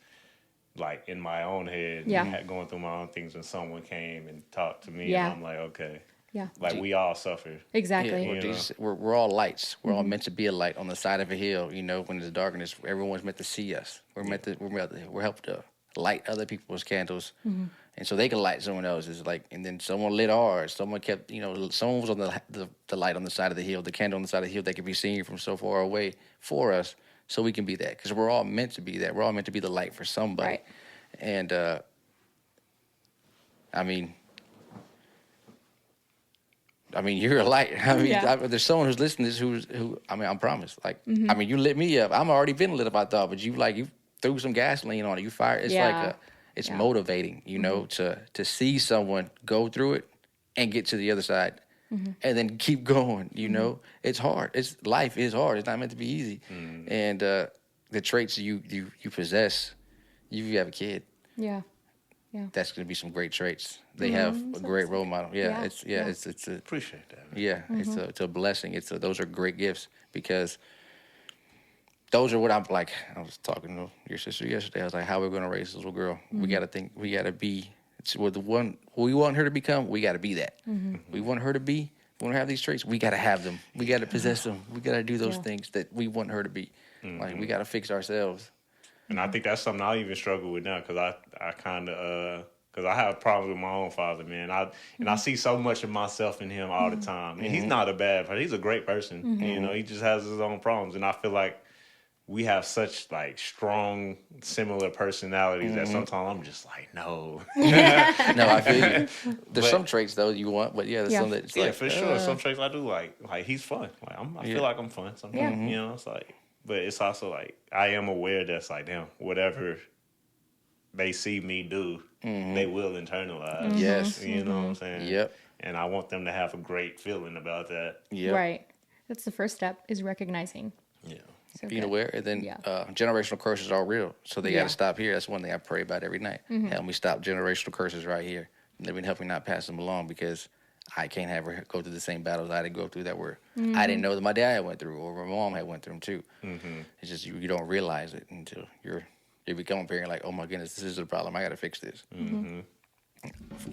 like in my own head, going through my own things when someone came and talked to me. And I'm like, okay. Yeah. Like we all suffer. Exactly. Yeah, we're all lights. We're all meant to be a light on the side of a hill. When there's darkness, everyone's meant to see us. We're helped to light other people's candles, and so they can light someone else's. And then someone lit ours. Someone kept, someone was on the light on the side of the hill, the candle on the side of the hill. They could be seen from so far away for us, so we can be that because we're all meant to be that. We're all meant to be the light for somebody, right. And I mean. I mean, you're a light. I mean, Yeah. there's someone who's listening to this who I mean, I promise. Like, I mean, you lit me up. I'm already been lit up, I thought, but you threw some gasoline on it. You fired. It's Yeah. it's Yeah. motivating, you know, to see someone go through it and get to the other side and then keep going, you know. It's hard. Life is hard. It's not meant to be easy. And the traits you possess, you have a kid, Yeah. Yeah. that's going to be some great traits. They have a great role model. Yeah. It's a Appreciate that. Man. yeah, it's a blessing. Those are great gifts because those are what I'm like. I was talking to your sister yesterday. I was like, how are we going to raise this little girl? We got to think. We got to be. It's what the one we want her to become. We got to be that. We want her to be. We want to have these traits. We got to have them. We got to possess them. We got to do those things that we want her to be. Like we got to fix ourselves. And I think that's something I even struggle with now because I kind of because I have problems with my own father, man. I see so much of myself in him all the time. And he's not a bad person. He's a great person. You know, he just has his own problems. And I feel like we have such like strong, similar personalities that sometimes I'm just like, no. No, I feel you. There's some traits though you want, but there's some that's Yeah, like, for sure. Some traits I do like he's fun. Like I feel like I'm fun sometimes. You know, it's like, but it's also like I am aware that's like, damn, whatever they see me do, they will internalize. Yes. You know what I'm saying? Yep. And I want them to have a great feeling about that. Yep. Right. That's the first step, is recognizing. Yeah. So Being good. aware, and then generational curses are real, so they got Yeah. to stop here. That's one thing I pray about every night. Help me stop generational curses right here. And they've been helping not pass them along because I can't have her go through the same battles I had to go through that were I didn't know that my dad went through or my mom had went through them too. It's just you don't realize it until you become a parent. Like, oh my goodness, this is the problem. I got to fix this.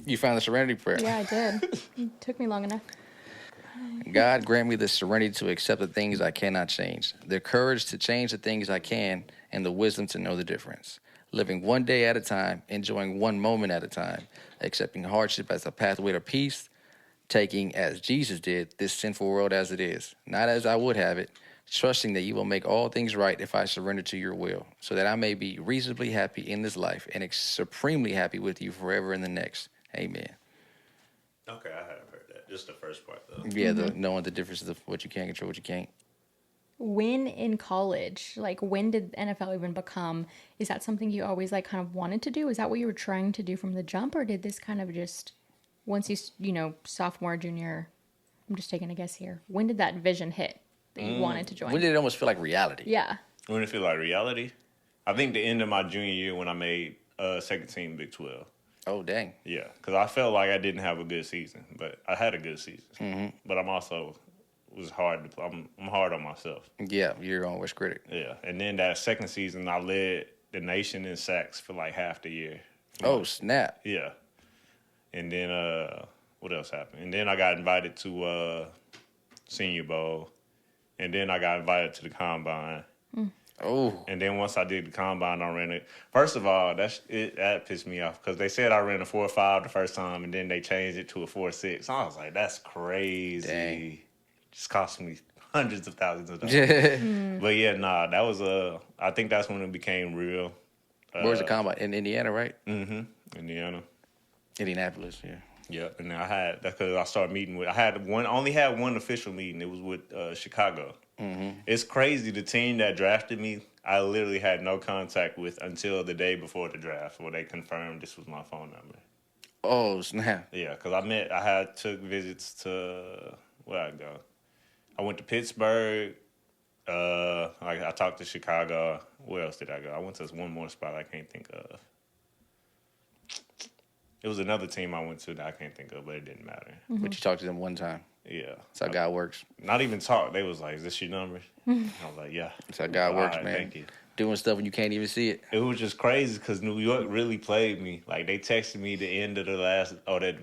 You found the serenity prayer. Yeah, I did. It took me long enough. God, grant me the serenity to accept the things I cannot change, the courage to change the things I can, and the wisdom to know the difference. Living one day at a time, enjoying one moment at a time, accepting hardship as a pathway to peace, taking, as Jesus did, this sinful world as it is, not as I would have it, trusting that you will make all things right if I surrender to your will, so that I may be reasonably happy in this life and supremely happy with you forever in the next. Amen. Okay, I have heard that. Just the first part though. Yeah, the knowing the differences of what you can control, what you can't. When in college, like when did NFL even become, is that something you always like kind of wanted to do? Is that what you were trying to do from the jump, or did this kind of just, once you know, sophomore, junior, I'm just taking a guess here. When did that vision hit that you wanted to join? When did it almost feel like reality? Yeah. When it feel like reality, I think the end of my junior year when I made second team Big 12. Oh, dang. Yeah, because I felt like I didn't have a good season, but I had a good season. But I'm also was hard to. I'm hard on myself. Yeah, you're your own worst critic. Yeah, and then that second season, I led the nation in sacks for like half the year. Oh, snap. Yeah, and then what else happened? And then I got invited to Senior Bowl, and then I got invited to the combine. Oh. And then once I did the combine, I ran it. First of all, that pissed me off because they said I ran a 4.5 the first time, and then they changed it to a 4.6. I was like, that's crazy. Dang. Just cost me hundreds of thousands of dollars. Where's But yeah, that was I think that's when it became real. the combine? In Indiana, right? Indiana. Indianapolis, yeah. Yeah, and that's because I started meeting with. Only had one official meeting. It was with Chicago. It's crazy. The team that drafted me, I literally had no contact with until the day before the draft, where they confirmed this was my phone number. Oh, snap. Yeah, because I took visits to where I go. I went to Pittsburgh. I talked to Chicago. Where else did I go? I went to this one more spot I can't think of. It was another team I went to that I can't think of, but it didn't matter. But you talked to them one time. Yeah. That's how God works. Not even talk. They was like, is this your number? I was like, yeah. That's how God works, All right, man. Thank you. Doing stuff when you can't even see it. It was just crazy because New York really played me. Like, they texted me the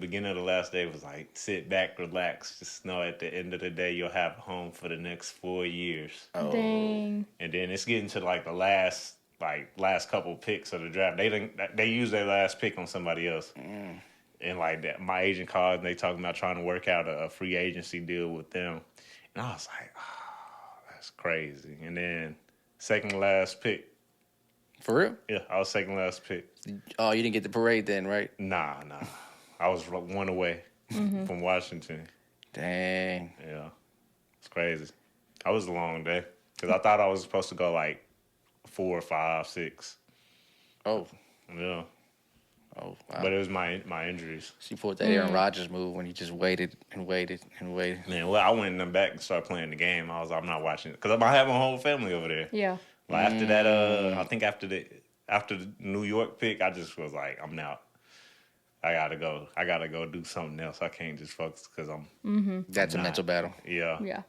beginning of the last day was like, sit back, relax. Just know at the end of the day, you'll have a home for the next 4 years. Oh. Dang. And then it's getting to like the last couple picks of the draft. They used their last pick on somebody else. And like that, my agent called and they talking about trying to work out a free agency deal with them. And I was like, oh, that's crazy. And then second to last pick. For real? Yeah, I was second to last pick. Oh, you didn't get the parade then, right? Nah. I was one away from Washington. Dang. Yeah, it's crazy. That was a long day because I thought I was supposed to go like 4, 5, 6. Oh. Yeah, Oh, wow. but it was my injuries. She pulled that Aaron Rodgers move when he just waited and waited and waited. Man, well, I went in the back and started playing the game. I'm not watching it because I have my whole family over there. Yeah. Like after that, I think after the New York pick, I just was like, I'm out. I gotta go do something else. I can't just focus because That's a mental battle. Yeah. Yeah.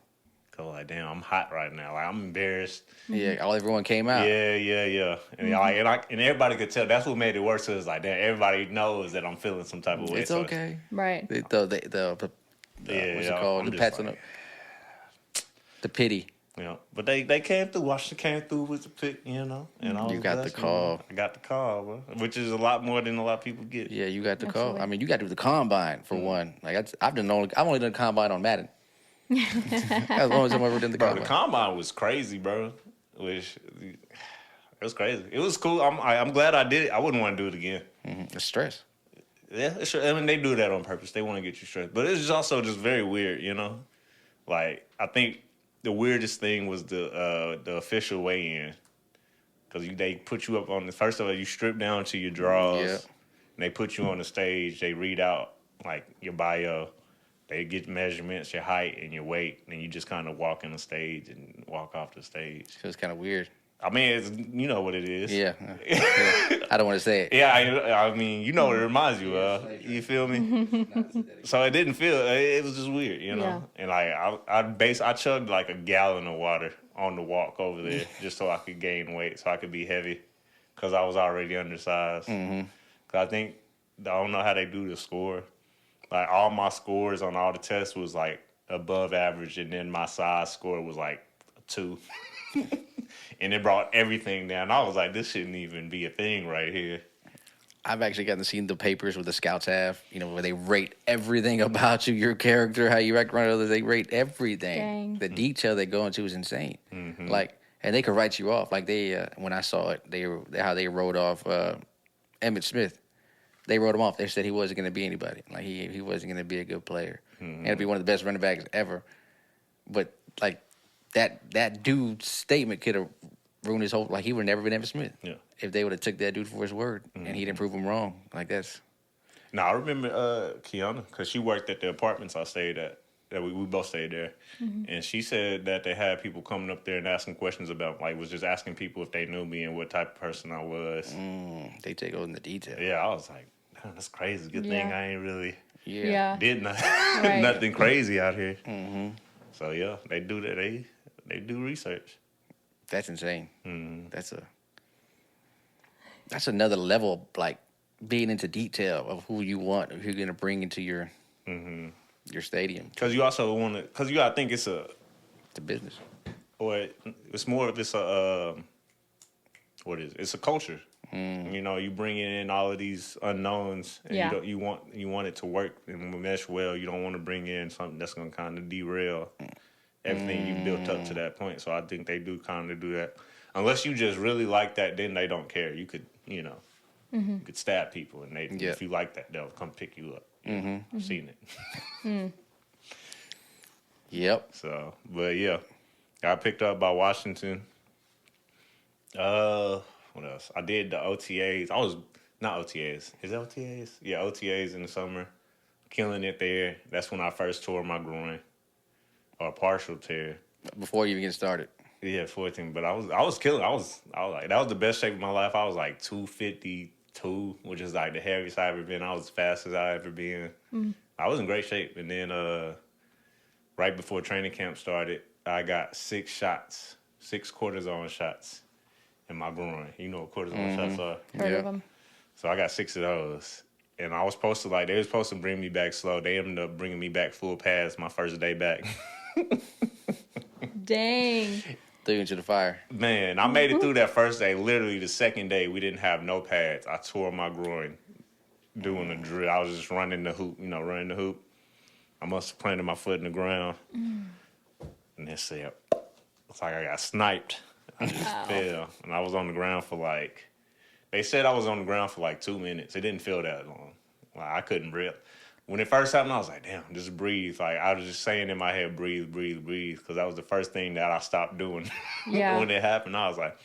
Cause like, damn, I'm hot right now. Like I'm embarrassed. Yeah, everyone came out. Yeah. And and everybody could tell. That's what made it worse. So it's like, damn, everybody knows that I'm feeling some type of way. It's okay. Right. What's it called? I'm The just pats like, on the pity. You know, but they came through. Washington came through with the pick, and I was You got the blessed, call. I got the call, bro, which is a lot more than a lot of people get. Yeah, you got the call. Absolutely. I mean, you got to do the combine for one. Like I've only done combine on Madden. That's the only time I've ever done the Bro, combine. the combine was crazy, bro. It was crazy. It was cool. I'm glad I did it. I wouldn't want to do it again. It's stress. Yeah, it's, I mean, they do that on purpose. They want to get you stressed. But it's also just very weird, Like, I think the weirdest thing was the official weigh-in. Because they put you up on first of all, you strip down to your drawers. Yeah. And they put you on the stage. They read out, like, your bio. They get measurements, your height, and your weight. And you just kind of walk in the stage and walk off the stage. So it's kind of weird. I mean, you know what it is. Yeah. I don't want to say it. Yeah, I mean, you know what it reminds you of. You feel me? So it didn't feel. It was just weird, Yeah. And like I chugged like a gallon of water on the walk over there just so I could gain weight, so I could be heavy, because I was already undersized. Cause I think I don't know how they do the score. Like all my scores on all the tests was like above average, and then my size score was like a 2. And it brought everything down. I was like, this shouldn't even be a thing right here. I've actually gotten to see the papers where the scouts have, where they rate everything about you, your character, how you act around others. They rate everything. Dang. The detail they go into is insane. Like, and they could write you off. Like when I saw it, how they wrote off Emmitt Smith. They wrote him off. They said he wasn't going to be anybody. Like he wasn't going to be a good player, and to be one of the best running backs ever. But like that dude's statement could have ruined his whole. Like he would have never been Emmitt Smith. Yeah. If they would have took that dude for his word, and he didn't prove him wrong. Like that's. Now I remember Kiana, because she worked at the apartments I stayed at. That we both stayed there, and she said that they had people coming up there and asking questions about, like, was just asking people if they knew me and what type of person I was. They take on the detail. Yeah, I was like, damn, that's crazy. Good thing I ain't really did Right. nothing crazy out here. So yeah, they do that. They do research. That's insane. That's another level, like being into detail of who you want, who you're going to bring into your stadium. Because you also want to, because you gotta think it's It's a business. or it's more of it's a what is it? It's a culture. You bring in all of these unknowns, and you want it to work and mesh well. You don't want to bring in something that's going to kind of derail everything you built up to that point. So I think they do kind of do that. Unless you just really like that, then they don't care. You could, you could stab people, and if you like that, they'll come pick you up. I've seen it. Yep. So, but yeah, got picked up by Washington. What else? I did the OTAs. I was not OTAs. Is that OTAs? Yeah, OTAs in the summer. Killing it there. That's when I first tore my groin, or partial tear. Before you even get started. Yeah, 14. But I was killing. I was like, that was the best shape of my life. I was like 252, which is like the heaviest I ever been. I was as fast as I ever been. I was in great shape. And then right before training camp started, I got 6 cortisone shots in my groin. You know what cortisone shots are? Heard of them. So I got 6 of those. And I was supposed to, they were supposed to bring me back slow. They ended up bringing me back full pads my first day back. Dang. Threw you into the fire. Man, I made it through that first day. Literally the second day, we didn't have no pads. I tore my groin doing the drill. I was just running the hoop. I must have planted my foot in the ground. And it said, it's like I got sniped. I just fell. And I was on the ground for they said I was on the ground for 2 minutes. It didn't feel that long. I couldn't breathe. when it first happened, I was like, damn, just breathe. Like, I was just saying in my head, breathe, breathe, breathe, because that was the first thing that I stopped doing. Yeah. When it happened, I was like,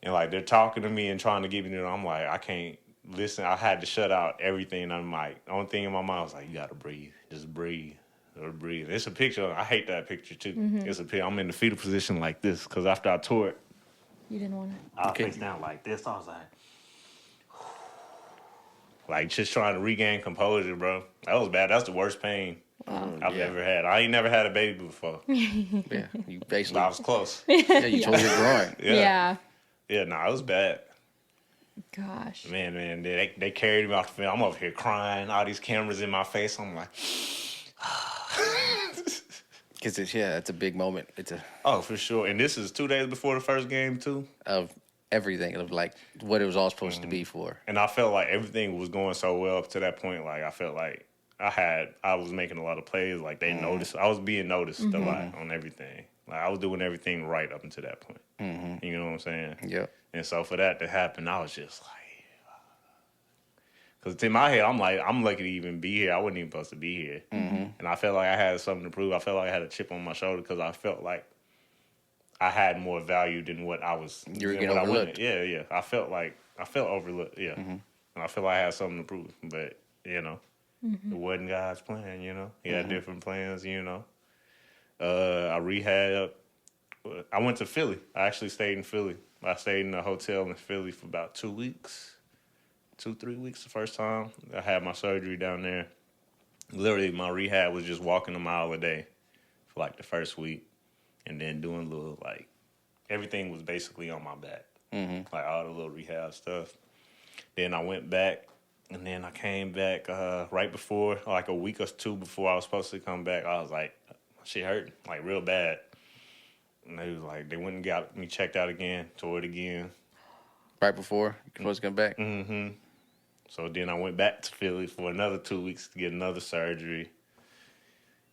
and like they're talking to me and trying to give me, I'm like, I can't listen. I had to shut out everything. I'm like, the only thing in my mind was like, you gotta breathe, just breathe. Or breathe. It's a picture. I hate that picture too. It's a picture. I'm in the fetal position like this because after I tore it, You didn't want to. I was face down like this. I was like just trying to regain composure, bro. That was bad. That's the worst pain I've ever had. I ain't never had a baby before. Yeah, you basically. I was close. Yeah, you tore your groin. Yeah. Yeah, it was bad. Gosh. Man, they carried me off the field. I'm over here crying. All these cameras in my face. I'm like, Because it's a big moment. It's oh, for sure. And this is 2 days before the first game too. of everything of like what it was all supposed to be for. And I felt like everything was going so well up to that point. Like I felt like I was making a lot of plays. Like they noticed. I was being noticed a lot on everything. Like I was doing everything right up until that point. You know what I'm saying? Yep. And so for that to happen, I was just like, because in my head, I'm like, I'm lucky to even be here. I wasn't even supposed to be here. And I felt like I had something to prove. I felt like I had a chip on my shoulder because I felt like I had more value than what I was. You were getting overlooked. Yeah. I felt overlooked. Yeah. And I felt like I had something to prove. But, it wasn't God's plan, He had different plans, I rehabbed. I went to Philly. I actually stayed in Philly. I stayed in a hotel in Philly for about 2 weeks. 2-3 weeks the first time. I had my surgery down there. Literally, my rehab was just walking a mile a day for like the first week. And then doing little, like, everything was basically on my back. Like all the little rehab stuff. Then I went back, and then I came back right before, like a week or two before I was supposed to come back. I was like, shit hurt, like real bad. And they was like, they went and got me checked out again, tore it again. Right before you supposed to come back? So then I went back to Philly for another 2 weeks to get another surgery.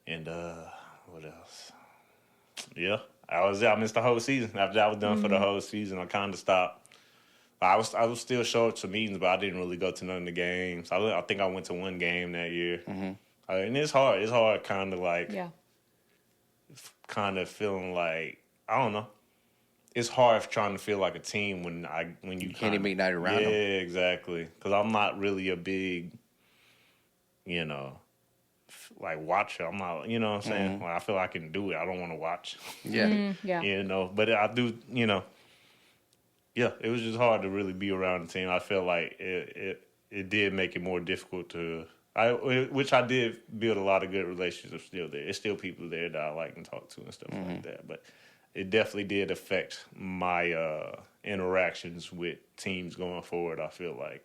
And what else? Yeah, I missed the whole season. After I was done for the whole season, I kind of stopped. I was still show up to meetings, but I didn't really go to none of the games. I think I went to one game that year. And it's hard. It's hard, kind of like, kind of feeling like, I don't know. It's hard trying to feel like a team when you can't even unite around them. Yeah, exactly. Because I'm not really a big, like watcher. I'm not, you know what I'm saying? Like, I feel I can do it. I don't want to watch. Yeah. But I do, yeah, it was just hard to really be around the team. I feel like it did make it more difficult which I did build a lot of good relationships still there. It's still people there that I like and talk to and stuff like that. But it definitely did affect my interactions with teams going forward, I feel like.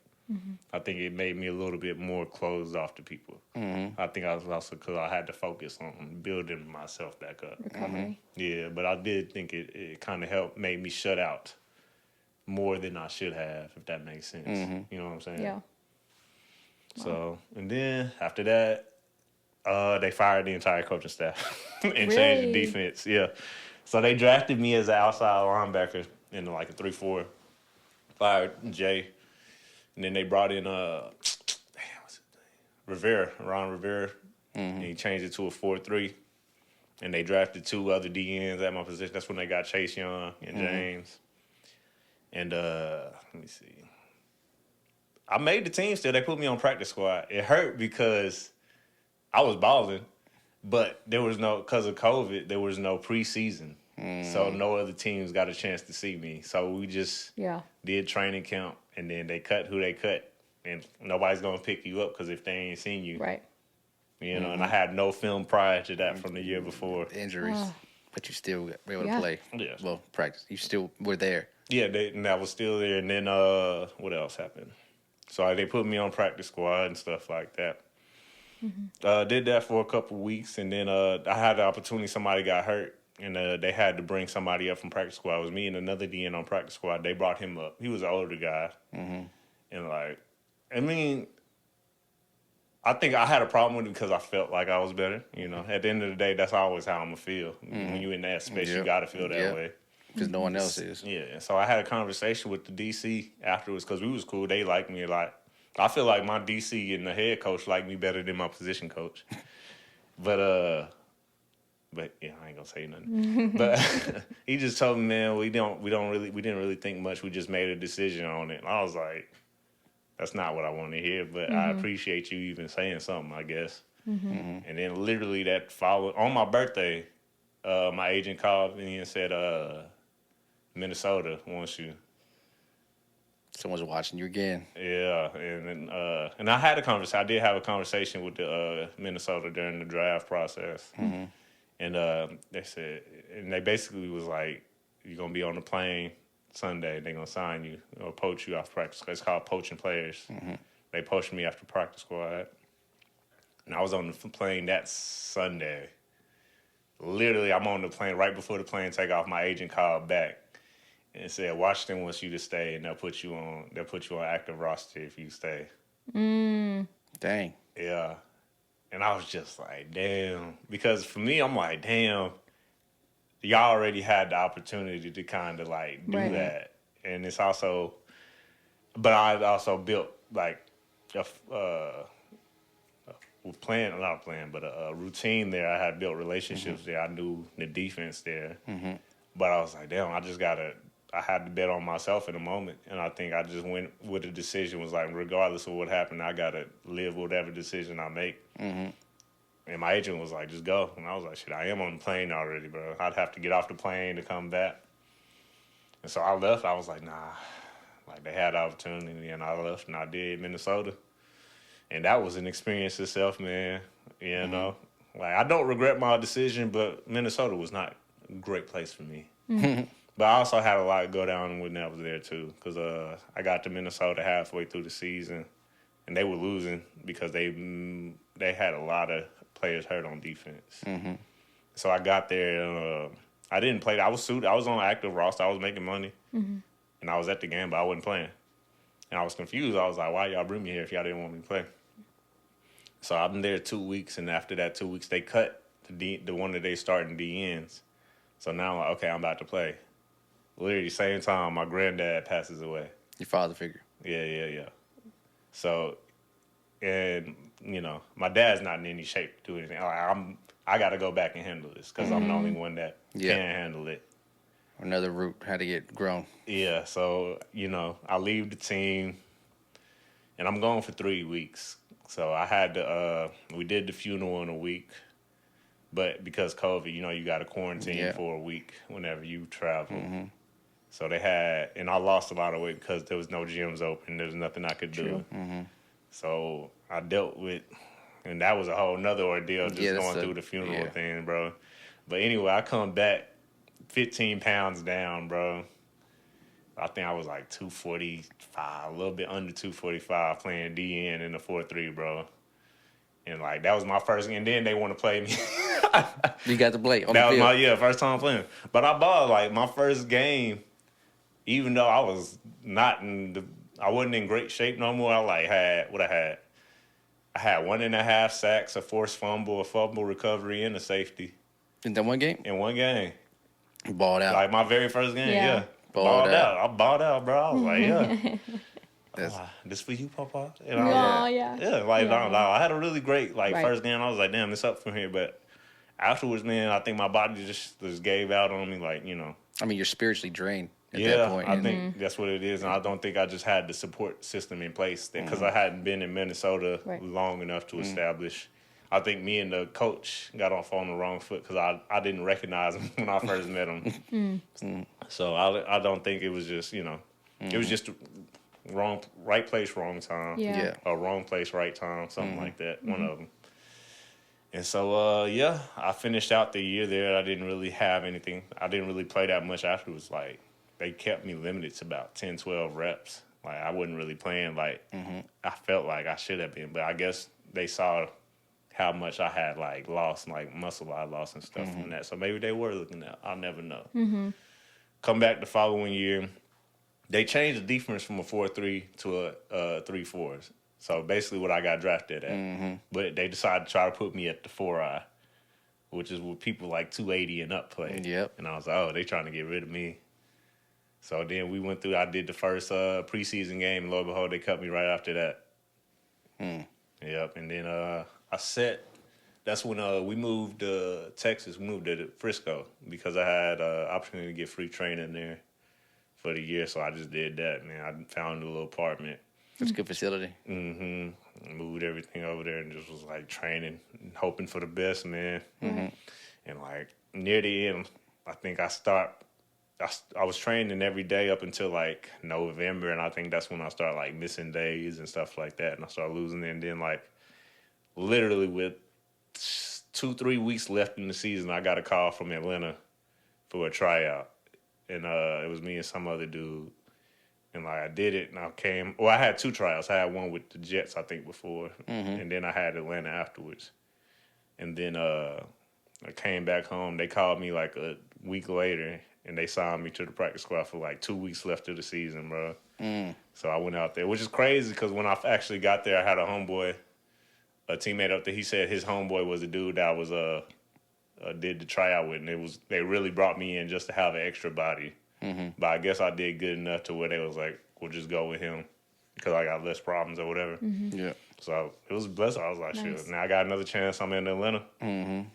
I think it made me a little bit more closed off to people. I think I was also because I had to focus on building myself back up. Recovery. Yeah, but I did think it kind of made me shut out more than I should have, if that makes sense. You know what I'm saying? Yeah. So, and then after that, they fired the entire coaching staff and changed the defense. Yeah. So they drafted me as an outside linebacker in like a 3-4. Fired Jay. And then they brought in Ron Rivera. And he changed it to a 4-3. And they drafted 2 other DNs at my position. That's when they got Chase Young and James. And let me see. I made the team still. They put me on practice squad. It hurt because I was balling, but because of COVID, there was no preseason. So no other teams got a chance to see me. So we just did training camp, and then they cut who they cut. And nobody's going to pick you up because if they ain't seen you. Right. And I had no film prior to that from the year before. Injuries. But you still were able to play. Yeah. Well, practice. You still were there. Yeah, and I was still there. And then what else happened? So they put me on practice squad and stuff like that. Did that for a couple weeks, and then I had the opportunity. Somebody got hurt, and they had to bring somebody up from practice squad. It was me and another DN on practice squad. They brought him up. He was an older guy, and I think I had a problem with it because I felt like I was better. At the end of the day, that's always how I'm gonna feel. When you're in that space, you gotta feel that way. Because no one else is. Yeah, and so I had a conversation with the DC afterwards because we was cool. They liked me a lot. I feel like my DC and the head coach like me better than my position coach. But yeah, I ain't gonna say nothing. But he just told me, man, we didn't really think much. We just made a decision on it. And I was like, that's not what I want to hear, but I appreciate you even saying something, I guess. And then literally that followed on my birthday, my agent called me and said, Minnesota wants you. Someone's watching you again. Yeah, and I had a conversation. I did have a conversation with the Minnesota during the draft process, and they said, and they basically was like, "You're gonna be on the plane Sunday. They're gonna sign you or poach you off practice. It's called poaching players. They poached me after practice squad, and I was on the plane that Sunday. Literally, I'm on the plane right before the plane take off. My agent called back. And said Washington wants you to stay, and they'll put you on active roster if you stay. Dang. Yeah, and I was just like, damn, because for me, I'm like, damn, y'all already had the opportunity to kind of like do that, and it's also, but I also built like a routine there. I had built relationships there. I knew the defense there, but I was like, damn, I had to bet on myself in the moment, and I think I just went with the decision was like, regardless of what happened, I got to live whatever decision I make. And my agent was like, just go. And I was like, shit, I am on the plane already, bro. I'd have to get off the plane to come back. And so I left. I was like, nah. Like, they had the opportunity, and I left, and I did Minnesota. And that was an experience itself, man. You know? Like, I don't regret my decision, but Minnesota was not a great place for me. But I also had a lot go down when I was there, too, because I got to Minnesota halfway through the season, and they were losing because they had a lot of players hurt on defense. So I got there, and I didn't play. I was suited. I was on active roster. I was making money, and I was at the game, but I wasn't playing. And I was confused. I was like, why y'all bring me here if y'all didn't want me to play? So I've been there 2 weeks, and after that 2 weeks, they cut the one that they starting DNs. So now I'm like, okay, I'm about to play. Literally, same time, my granddad passes away. Your father figure. Yeah. So, and, you know, my dad's not in any shape to do anything. I got to go back and handle this because I'm the only one that can handle it. Another root had to get grown. Yeah, so, you know, I leave the team, and I'm gone for 3 weeks. So I had to, we did the funeral in a week. But because COVID, you know, you got to quarantine for a week whenever you travel. So they had, and I lost a lot of weight because there was no gyms open. There was nothing I could do. So I dealt with, and that was a whole nother ordeal just going through the funeral thing, bro. But anyway, I come back 15 pounds down, bro. I think I was like 245, a little bit under 245 playing DN in the 4-3, bro. And, like, that was my first, and then they want to play me. You got to play on that the field. was my first time playing. But I balled, like, my first game, even though I was I wasn't in great shape no more. I had 1.5 sacks, a forced fumble, a fumble recovery, and a safety. In that one game? In one game. Balled out. Like my very first game, Yeah. Balled out. I balled out, bro. I was like, this for you, Papa? And I I had a really great first game. I was like, damn, it's up from here. But afterwards, man, I think my body just gave out on me, like, you know. I mean, you're spiritually drained at that point. I think that's what it is. And I don't think I just had the support system in place because I hadn't been in Minnesota long enough to establish. I think me and the coach got off on the wrong foot because I didn't recognize him when I first met him. So I don't think it was just, you know, it was just right place, wrong time. Yeah. Or wrong place, right time, something like that, one of them. And so, I finished out the year there. I didn't really have anything. I didn't really play that much afterwards. Like, they kept me limited to about 10, 12 reps. Like, I wasn't really playing like I felt like I should have been. But I guess they saw how much I had, like, lost, like, muscle I lost and stuff from that. So maybe they were looking at I'll never know. Come back the following year. They changed the defense from a 4-3 to a 3-4. So basically what I got drafted at. But they decided to try to put me at the 4-eye, which is what people like 280 and up play. Yep. And I was like, oh, they trying to get rid of me. So then we went through, I did the first preseason game, and lo and behold, they cut me right after that. Yep. And then that's when we moved to Texas. We moved to Frisco because I had opportunity to get free training there for the year. So I just did that, man. I found a little apartment. It's a good facility. Moved everything over there and just was like training, and hoping for the best, man. And like near the end, I think I was training every day up until like November, and I think that's when I started like missing days and stuff like that, and I started losing it. And then like literally with 2-3 weeks left in the season, I got a call from Atlanta for a tryout, and it was me and some other dude. And like I did it, and I had 2 tryouts. I had one with the Jets, I think, before, and then I had Atlanta afterwards. And then I came back home. They called me like a week later, and they signed me to the practice squad for like 2 weeks left of the season, bro. So I went out there, which is crazy because when I actually got there, I had a homeboy, a teammate up there. He said his homeboy was the dude that I was did the tryout with, and they really brought me in just to have an extra body. But I guess I did good enough to where they was like, we'll just go with him because I got less problems or whatever. Yeah. So it was blessed. I was like, Nice. shit, now I got another chance. I'm in Atlanta. I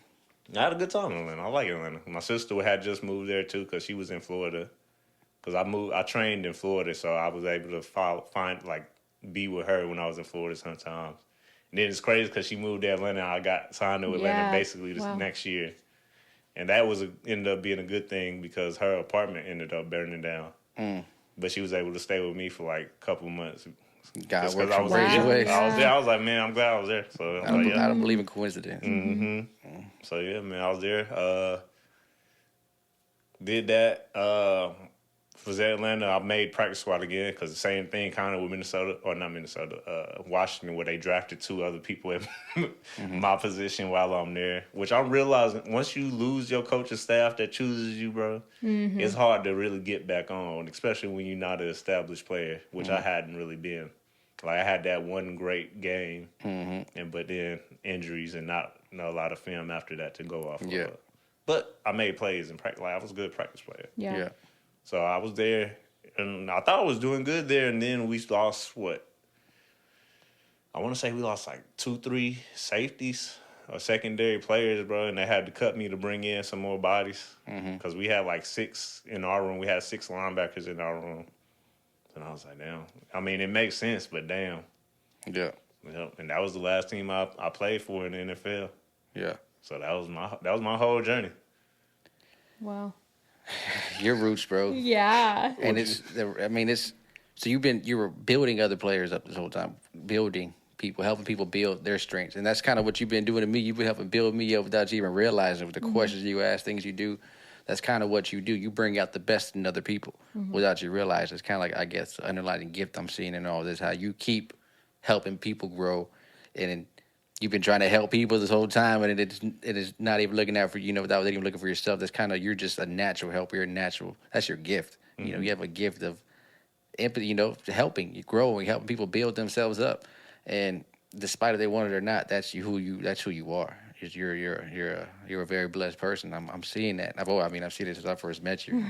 had a good time in Atlanta. I like Atlanta. My sister had just moved there too because she was in Florida. Because I trained in Florida, so I was able to be with her when I was in Florida sometimes. And then it's crazy because she moved to Atlanta. I got signed to Atlanta basically this next year. And that ended up being a good thing because her apartment ended up burning down. But she was able to stay with me for like a couple of months. God worked I from was crazy there. ways. I was there. I was like, man, I'm glad I was there. So I don't believe in coincidence. So yeah, man, I was there. Did that. Was at Atlanta. I made practice squad again because the same thing kind of with Washington, where they drafted 2 other people in my position while I'm there. Which I'm realizing once you lose your coaching staff that chooses you, bro, it's hard to really get back on, especially when you're not an established player, which I hadn't really been. Like I had that one great game, but then injuries and not a lot of film after that to go off of. But I made plays in practice. Like I was a good practice player. Yeah. So I was there, and I thought I was doing good there, and then we lost, I want to say we lost like 2-3 safeties or secondary players, bro, and they had to cut me to bring in some more bodies because we had like 6 in our room. We had 6 linebackers in our room. And I was like, damn. I mean, it makes sense, but damn. Yeah. Yep. And that was the last team I played for in the NFL. Yeah. So that was my whole journey. Wow. Your roots, bro. Yeah. And so you were building other players up this whole time, building people, helping people build their strengths. And that's kind of what you've been doing to me. You've been helping build me up without you even realizing with the questions you ask, things you do. That's kind of what you do. You bring out the best in other people without you realize. It's kind of like, I guess, the underlying gift I'm seeing in all this, how you keep helping people grow. And you've been trying to help people this whole time, and it is not even looking out for you, without even looking for yourself. That's kind of, you're just a natural helper. You're natural. That's your gift. You have a gift of empathy, helping you grow and helping people build themselves up. And despite if they want it or not, that's who you are. You're a very blessed person. I'm seeing that. I've seen it since I first met you,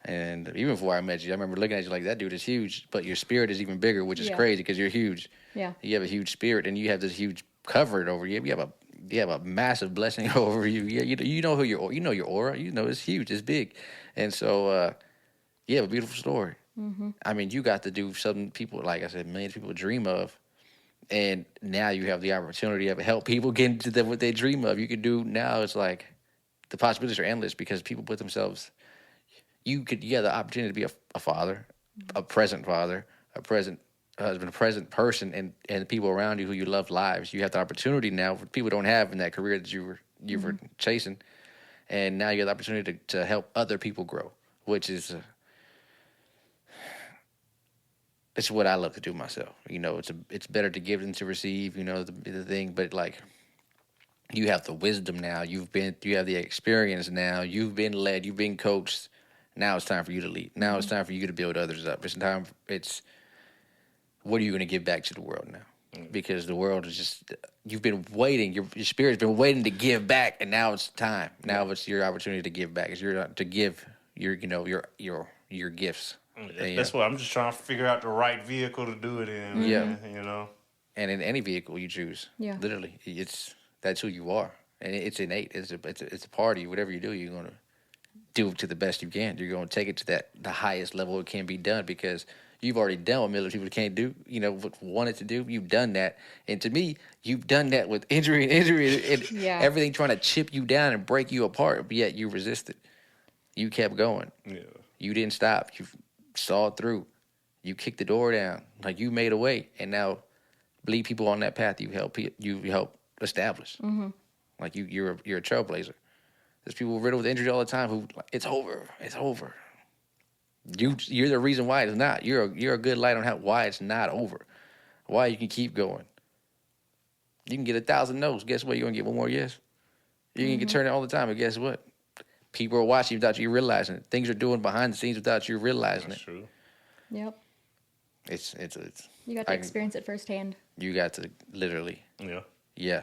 and even before I met you, I remember looking at you like, that dude is huge, but your spirit is even bigger, which is crazy because you're huge. Yeah, you have a huge spirit, and you have this huge cover over you. You have a massive blessing over you. Yeah, you know your aura. It's huge, it's big, and so you have a beautiful story. I mean, you got to do something people, like I said, millions of people dream of. And now you have the opportunity to help people get into what they dream of. You can do now. It's like the possibilities are endless because people put themselves. You have the opportunity to be a father, a present father, a present husband, a present person, and the people around you who you love lives. You have the opportunity now for people don't have in that career that you were chasing, and now you have the opportunity to help other people grow, which is. It's what I love to do myself. It's better to give than to receive, the thing. But like, you have the wisdom now. You have the experience now. You've been led. You've been coached. Now it's time for you to lead. Now it's time for you to build others up. What are you going to give back to the world now? Because the world is just, you've been waiting. Your spirit's been waiting to give back, and now it's time. Now it's your opportunity to give back. It's to give your gifts. That's what I'm just trying to figure out the right vehicle to do it in. Yeah. and in any vehicle you choose. Yeah. Literally, that's who you are, and it's innate. It's a part of you. Whatever you do, you're gonna do it to the best you can. You're gonna take it to the highest level it can be done because you've already done what military people can't do. What wanted to do. You've done that, and to me, you've done that with injury and Yeah. everything trying to chip you down and break you apart. But yet you resisted. You kept going. Yeah. You didn't stop. You saw it through. You kicked the door down. Like you made a way, and now lead people on that path you help establish. Mm-hmm. Like you're a trailblazer. There's people riddled with injury all the time who it's over. You're the reason why it's not. You're a good light on why it's not over. Why you can keep going. You can get 1,000 no's. Guess what? You're gonna get one more yes. You can get turned all the time, but guess what? People are watching without you realizing it. Things are doing behind the scenes without you realizing That's it. true. Yep. It's You got to experience it firsthand. you got to literally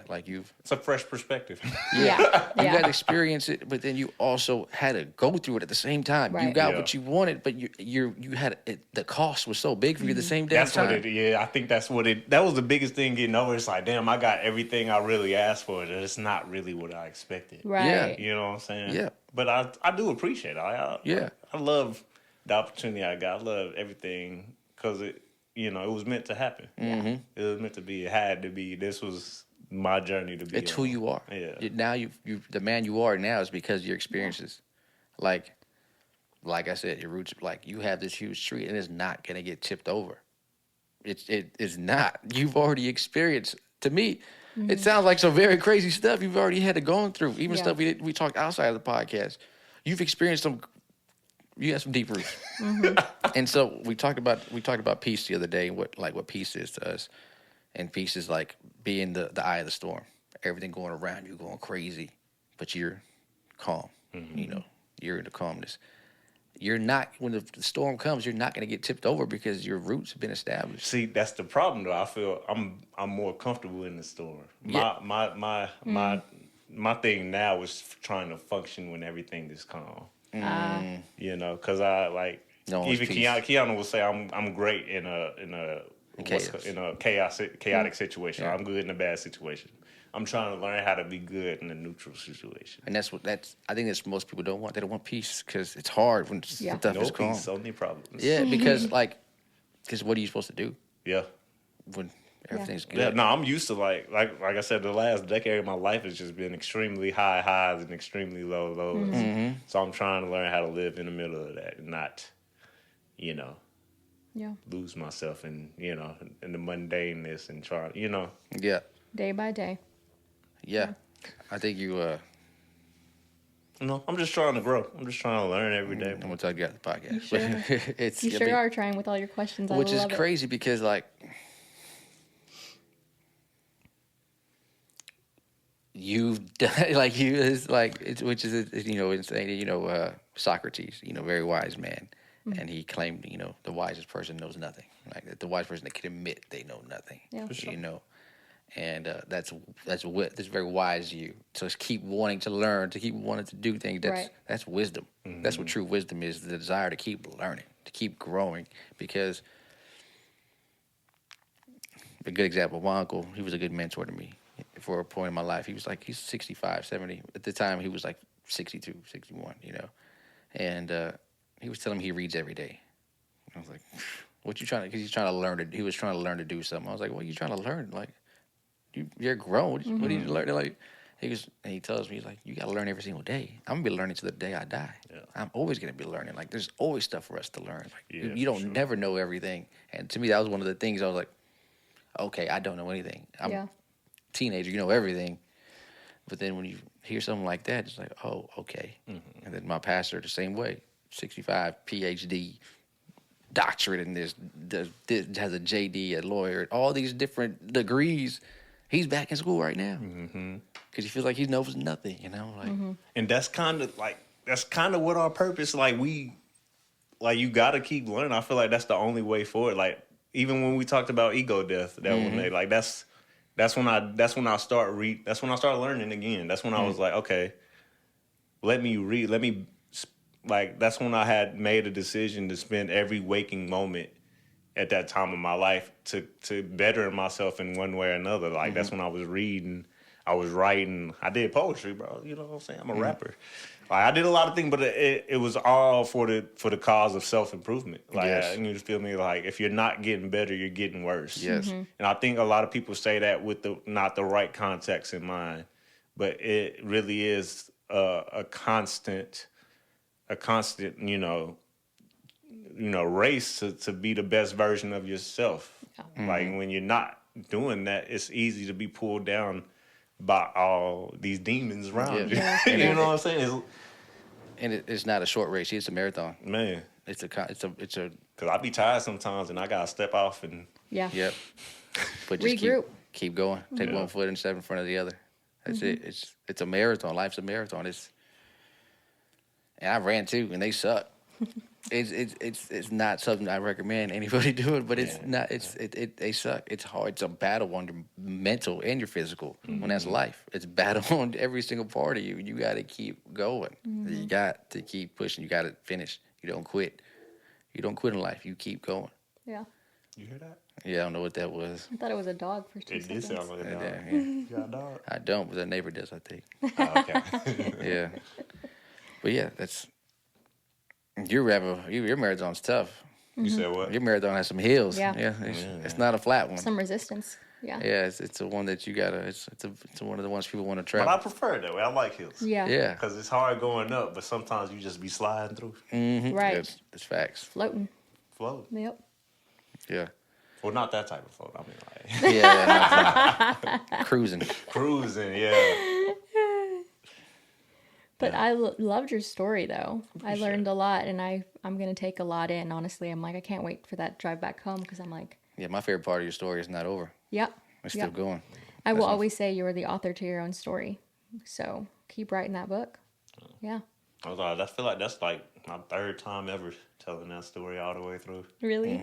like It's a fresh perspective. Yeah. you Yeah. got to experience it, but then you also had to go through it at the same time. You Right. got what you wanted, but you had it, the cost was so big for you at the same damn That's time. what I think that was the biggest thing getting over. It's like, damn, I got everything I really asked for. It's not really what I expected. Right. You know what I'm saying? Yeah. But I do appreciate it. I love the opportunity I got. I love everything because it was meant to happen. Mm-hmm. It was meant to be. It had to be. This was my journey to be. It's who you are. Yeah. Now you the man you are now is because of your experiences. Like I said, your roots. Like you have this huge tree, and it's not gonna get tipped over. It's not. You've already experienced. To me, it sounds like some very crazy stuff you've already had to go through. Even stuff we talked outside of the podcast. You've experienced some. You have some deep roots. And so we talked about peace the other day, and what peace is to us. And peace is like being the eye of the storm. Everything going around you going crazy, but you're calm. You're in the calmness. You're not, when the storm comes, you're not going to get tipped over because your roots have been established. See, that's the problem though. I feel I'm more comfortable in the storm. My thing now is trying to function when everything is calm. Because I like even Keanu will say I'm great in a chaotic situation. Yeah. I'm good in a bad situation. I'm trying to learn how to be good in a neutral situation. And I think that's what most people don't want. They don't want peace because it's hard when stuff is calm. No peace, only problems. Yeah, because what are you supposed to do? Yeah. When everything's good. Yeah, no, I'm used to like I said, the last decade of my life has just been extremely high highs and extremely low lows. Mm-hmm. So I'm trying to learn how to live in the middle of that and not, lose myself in the mundaneness and try, Yeah. Day by day. Yeah. I think you I'm just trying to grow. I'm just trying to learn every day. I'm gonna tell you about the podcast. You sure are trying with all your questions. Which is love it. crazy because you've done which is insane. Socrates, very wise man, and he claimed the wisest person knows nothing. Like the wise person that can admit they know nothing. Yeah, for sure. And that's very wise of you. So just keep wanting to learn, to keep wanting to do things. That's wisdom. Mm-hmm. That's what true wisdom is: the desire to keep learning, to keep growing. Because a good example, my uncle, he was a good mentor to me for a point in my life. He's 65, 70. At the time, he was like 62, 61, And he was telling me he reads every day. I was like, what you trying to, because he was trying to learn to do something. I was like, what are you trying to learn? Like, you're grown. What are you learning? Like, he tells me, he's like, you got to learn every single day. I'm going to be learning to the day I die. Yeah. I'm always going to be learning. Like, there's always stuff for us to learn. Like, you don't never know everything. And to me, that was one of the things I was like, okay, I don't know anything. I'm a teenager, you know everything. But then when you hear something like that, it's like, oh, okay. Mm-hmm. And then my pastor, the same way, 65, PhD, doctorate in this, has a JD, a lawyer, all these different degrees. He's back in school right now because he feels like he knows nothing, And that's kind of what our purpose. You got to keep learning. I feel like that's the only way forward. Like even when we talked about ego death, that one day, like that's when I start learning again. That's when I was like, okay, let me read. Let me that's when I had made a decision to spend every waking moment at that time of my life to better myself in one way or another. Like that's when I was reading, I was writing, I did poetry, bro. You know what I'm saying? I'm a rapper. Like I did a lot of things, but it was all for the cause of self-improvement. Like you feel me? Like if you're not getting better, you're getting worse. Yes. And I think a lot of people say that with not the right context in mind, but it really is a constant, race to be the best version of yourself. Like when you're not doing that, it's easy to be pulled down by all these demons around you. Yeah. You know what I'm saying? It's not a short race. It's a marathon. Man, It's a. because I be tired sometimes and I gotta step off and Yeah. Yep. But just Regroup. keep going. Take one foot and step in front of the other. That's it. It's a marathon. Life's a marathon. And I ran too, and they suck. It's not something I recommend anybody do it, but it's not. They suck. It's hard. It's a battle on your mental and your physical. When that's life, it's battle on every single part of you. You got to keep going. You got to keep pushing. You got to finish. You don't quit. You don't quit in life. You keep going. Yeah. you hear that? Yeah, I don't know what that was. I thought it was a dog for 2 It did seconds. sound like a dog. Yeah. You got a dog? I don't, but the neighbor does, I think. Oh, okay. Yeah. But yeah, that's your marathon's tough. You said what? Your marathon has some hills. Yeah. It's not a flat one. Some resistance. Yeah. Yeah, it's a one that you gotta. It's one of the ones people want to But travel. I prefer it that way. I like hills. Yeah. Yeah, Because it's hard going up, but sometimes you just be sliding through, Right. It's facts. Floating. float. Yep. Yeah, Well, not that type of float. I mean, like yeah. Cruising. cruising. Yeah. But I loved your story, though. I Appreciate learned a lot, and I'm going to take a lot in. Honestly, I'm like, I can't wait for that drive back home because I'm like, Yeah, my favorite part of your story is not over. yep. It's still Yep. going. I will That's always say you are the author to your own story. So keep writing that book. Yeah. I feel like that's like my third time ever telling that story all the way through. Really?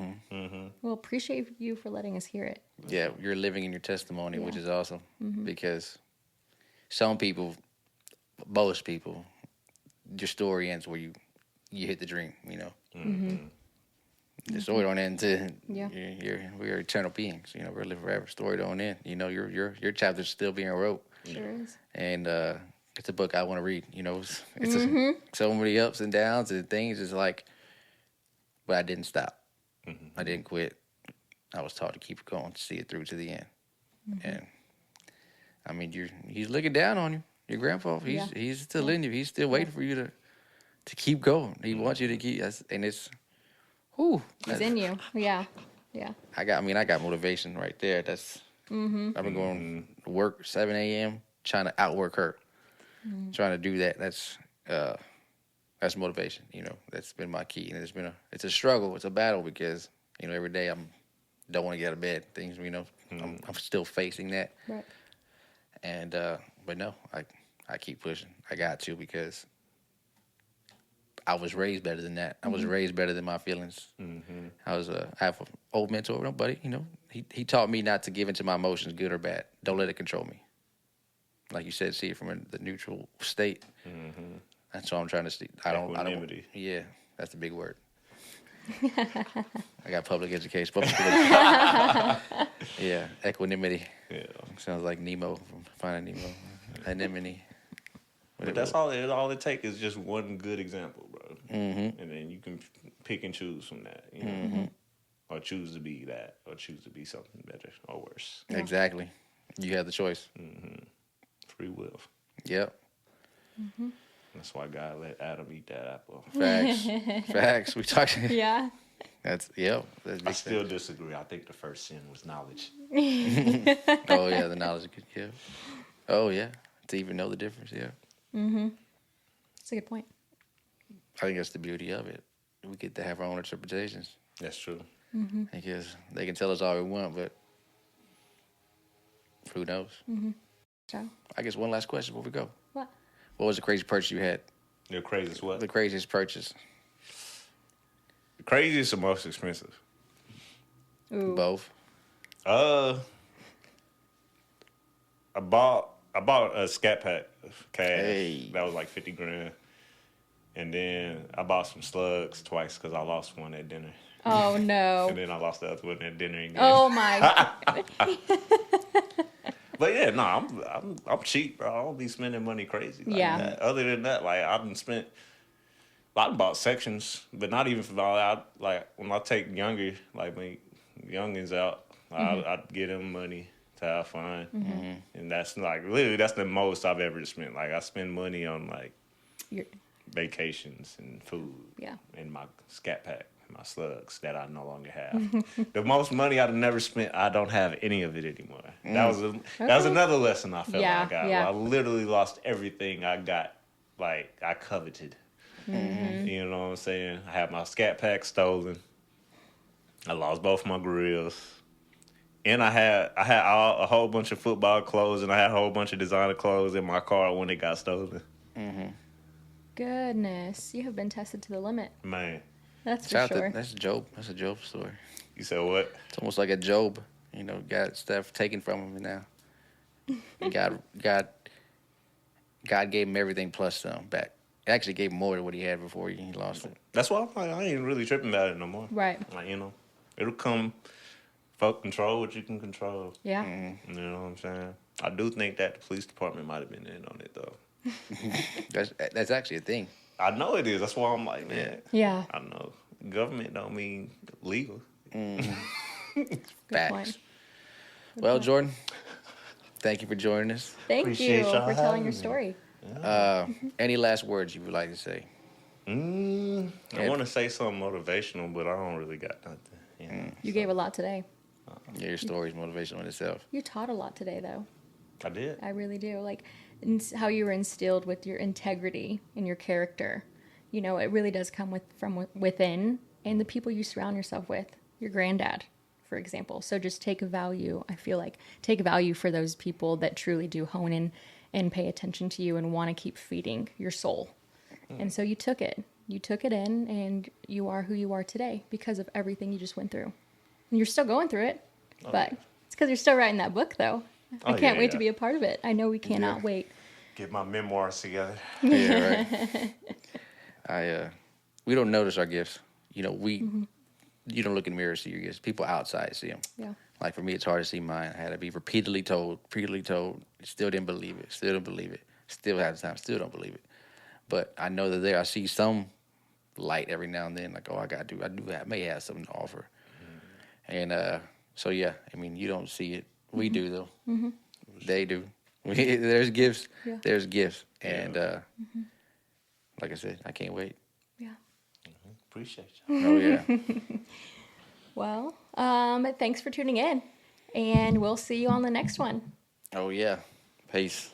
Well, appreciate you for letting us hear it. Yeah, you're living in your testimony, which Yeah. is awesome because some people, most people, your story ends where you hit the dream. You know, the story don't end until Yeah. we're eternal beings. You know, we're living forever. Story don't end. You know, your chapter's still being wrote, Sure is. and it's a book I want to read. You know, it's so many ups and downs and things. It's like, but I didn't stop. I didn't quit. I was taught to keep going, to see it through to the end. And I mean, he's looking down on you. Your grandpa, he's still in you. He's still waiting for you to keep going. He wants you to keep. And it's, whew. It's in you. Yeah. Yeah. I got motivation right there. That's I've been going to work 7 a.m. trying to outwork her, trying to do that. That's motivation. You know, that's been my key, and it's a struggle. It's a battle because every day don't want to get out of bed. Things I'm still facing that, Right. and but no, I keep pushing. I got to because I was raised better than that. I was raised better than my feelings. I have an old mentor, buddy. He taught me not to give into my emotions, good or bad. Don't let it control me. Like you said, see it from the neutral state. That's what I'm trying to see. I don't. Equanimity. Yeah, that's the big word. I got public education. Public school education. Yeah, equanimity. Yeah. Sounds like Nemo from Finding Nemo. Anemone. But that's all it takes is just one good example, bro. And then you can pick and choose from that, or choose to be that, or choose to be something better or worse. Yeah. Exactly. You have the choice. Free will. Yep. That's why God let Adam eat that apple. Facts. Facts. We talked. Yeah. That's That's I big still disagree. I think the first sin was knowledge. Oh yeah, the knowledge. Yeah. Oh yeah, to even know the difference. Yeah. That's a good point. I think that's the beauty of it. We get to have our own interpretations That's true. because they can tell us all we want, but who knows? So, I guess one last question before we go. what? What was the crazy purchase you had? The craziest what? The craziest purchase? The craziest or most expensive? Ooh. Both. I bought a Scat Pack of cash. Hey. That was like 50 grand. And then I bought some slugs twice because I lost one at dinner. Oh no. And then I lost the other one at dinner again. Oh my. But yeah, no, I'm cheap, bro. I don't be spending money crazy like Yeah. that. Other than that, like I done spent I bought sections, but not even for all out. Like when I take younger, like my youngins out, I'd get them money to have fun, and that's like literally that's the most I've ever spent. Like I spend money on like You're, vacations and food, Yeah. and my scat pack, and my slugs that I no longer have. The most money I've never spent, I don't have any of it anymore. That was another lesson I felt Yeah, like I got. yeah. I literally lost everything I got, like I coveted. You know what I'm saying? I had my scat pack stolen. I lost both my grills. And I had a whole bunch of football clothes, and I had a whole bunch of designer clothes in my car when it got stolen. Goodness, you have been tested to the limit. Man, That's for sure. That's Job. That's a Job story. you said what? It's almost like a Job. You know, got stuff taken from him, and now God gave him everything plus some back. Actually, gave him more than what he had before he lost it. That's why I'm like, I ain't really tripping about it no more. Right. Like, it'll come. Folk control what you can control. Yeah. You know what I'm saying? I do think that the police department might have been in on it though. That's actually a thing. I know it is. That's why I'm like, man. Yeah. I know government don't mean legal. Good Facts. point. Well, Jordan, thank you for joining us. Thank Appreciate you y'all for telling having your me. story. Any last words you would like to say? I want to say something motivational, but I don't really got nothing. You know? You gave a lot today. Yeah, your story is motivational in itself. You taught a lot today, though. I did. I really do. Like how you were instilled with your integrity and your character. You know, it really does come from within, and the people you surround yourself with. Your granddad, for example. So just take value. I feel like take value for those people that truly do hone in and pay attention to you and want to keep feeding your soul. And so you took it. You took it in, and you are who you are today because of everything you just went through. And you're still going through it, but it's because you're still writing that book, though. I can't wait to be a part of it. I know we cannot wait. Get my memoirs together. Yeah, right. We don't notice our gifts. You know, you don't look in the mirror and see your gifts. People outside see them. Yeah. Like for me, it's hard to see mine. I had to be repeatedly told. Still didn't believe it. Still don't believe it. Still have time. Still don't believe it. But I know that there, I see some light every now and then. Like, oh, I may have something to offer. And so yeah, I mean, you don't see it. We do though. They do. There's gifts. Yeah. There's gifts. And like I said, I can't wait. Yeah. Appreciate you. Oh yeah. Well, thanks for tuning in, and we'll see you on the next one. Oh yeah. Peace.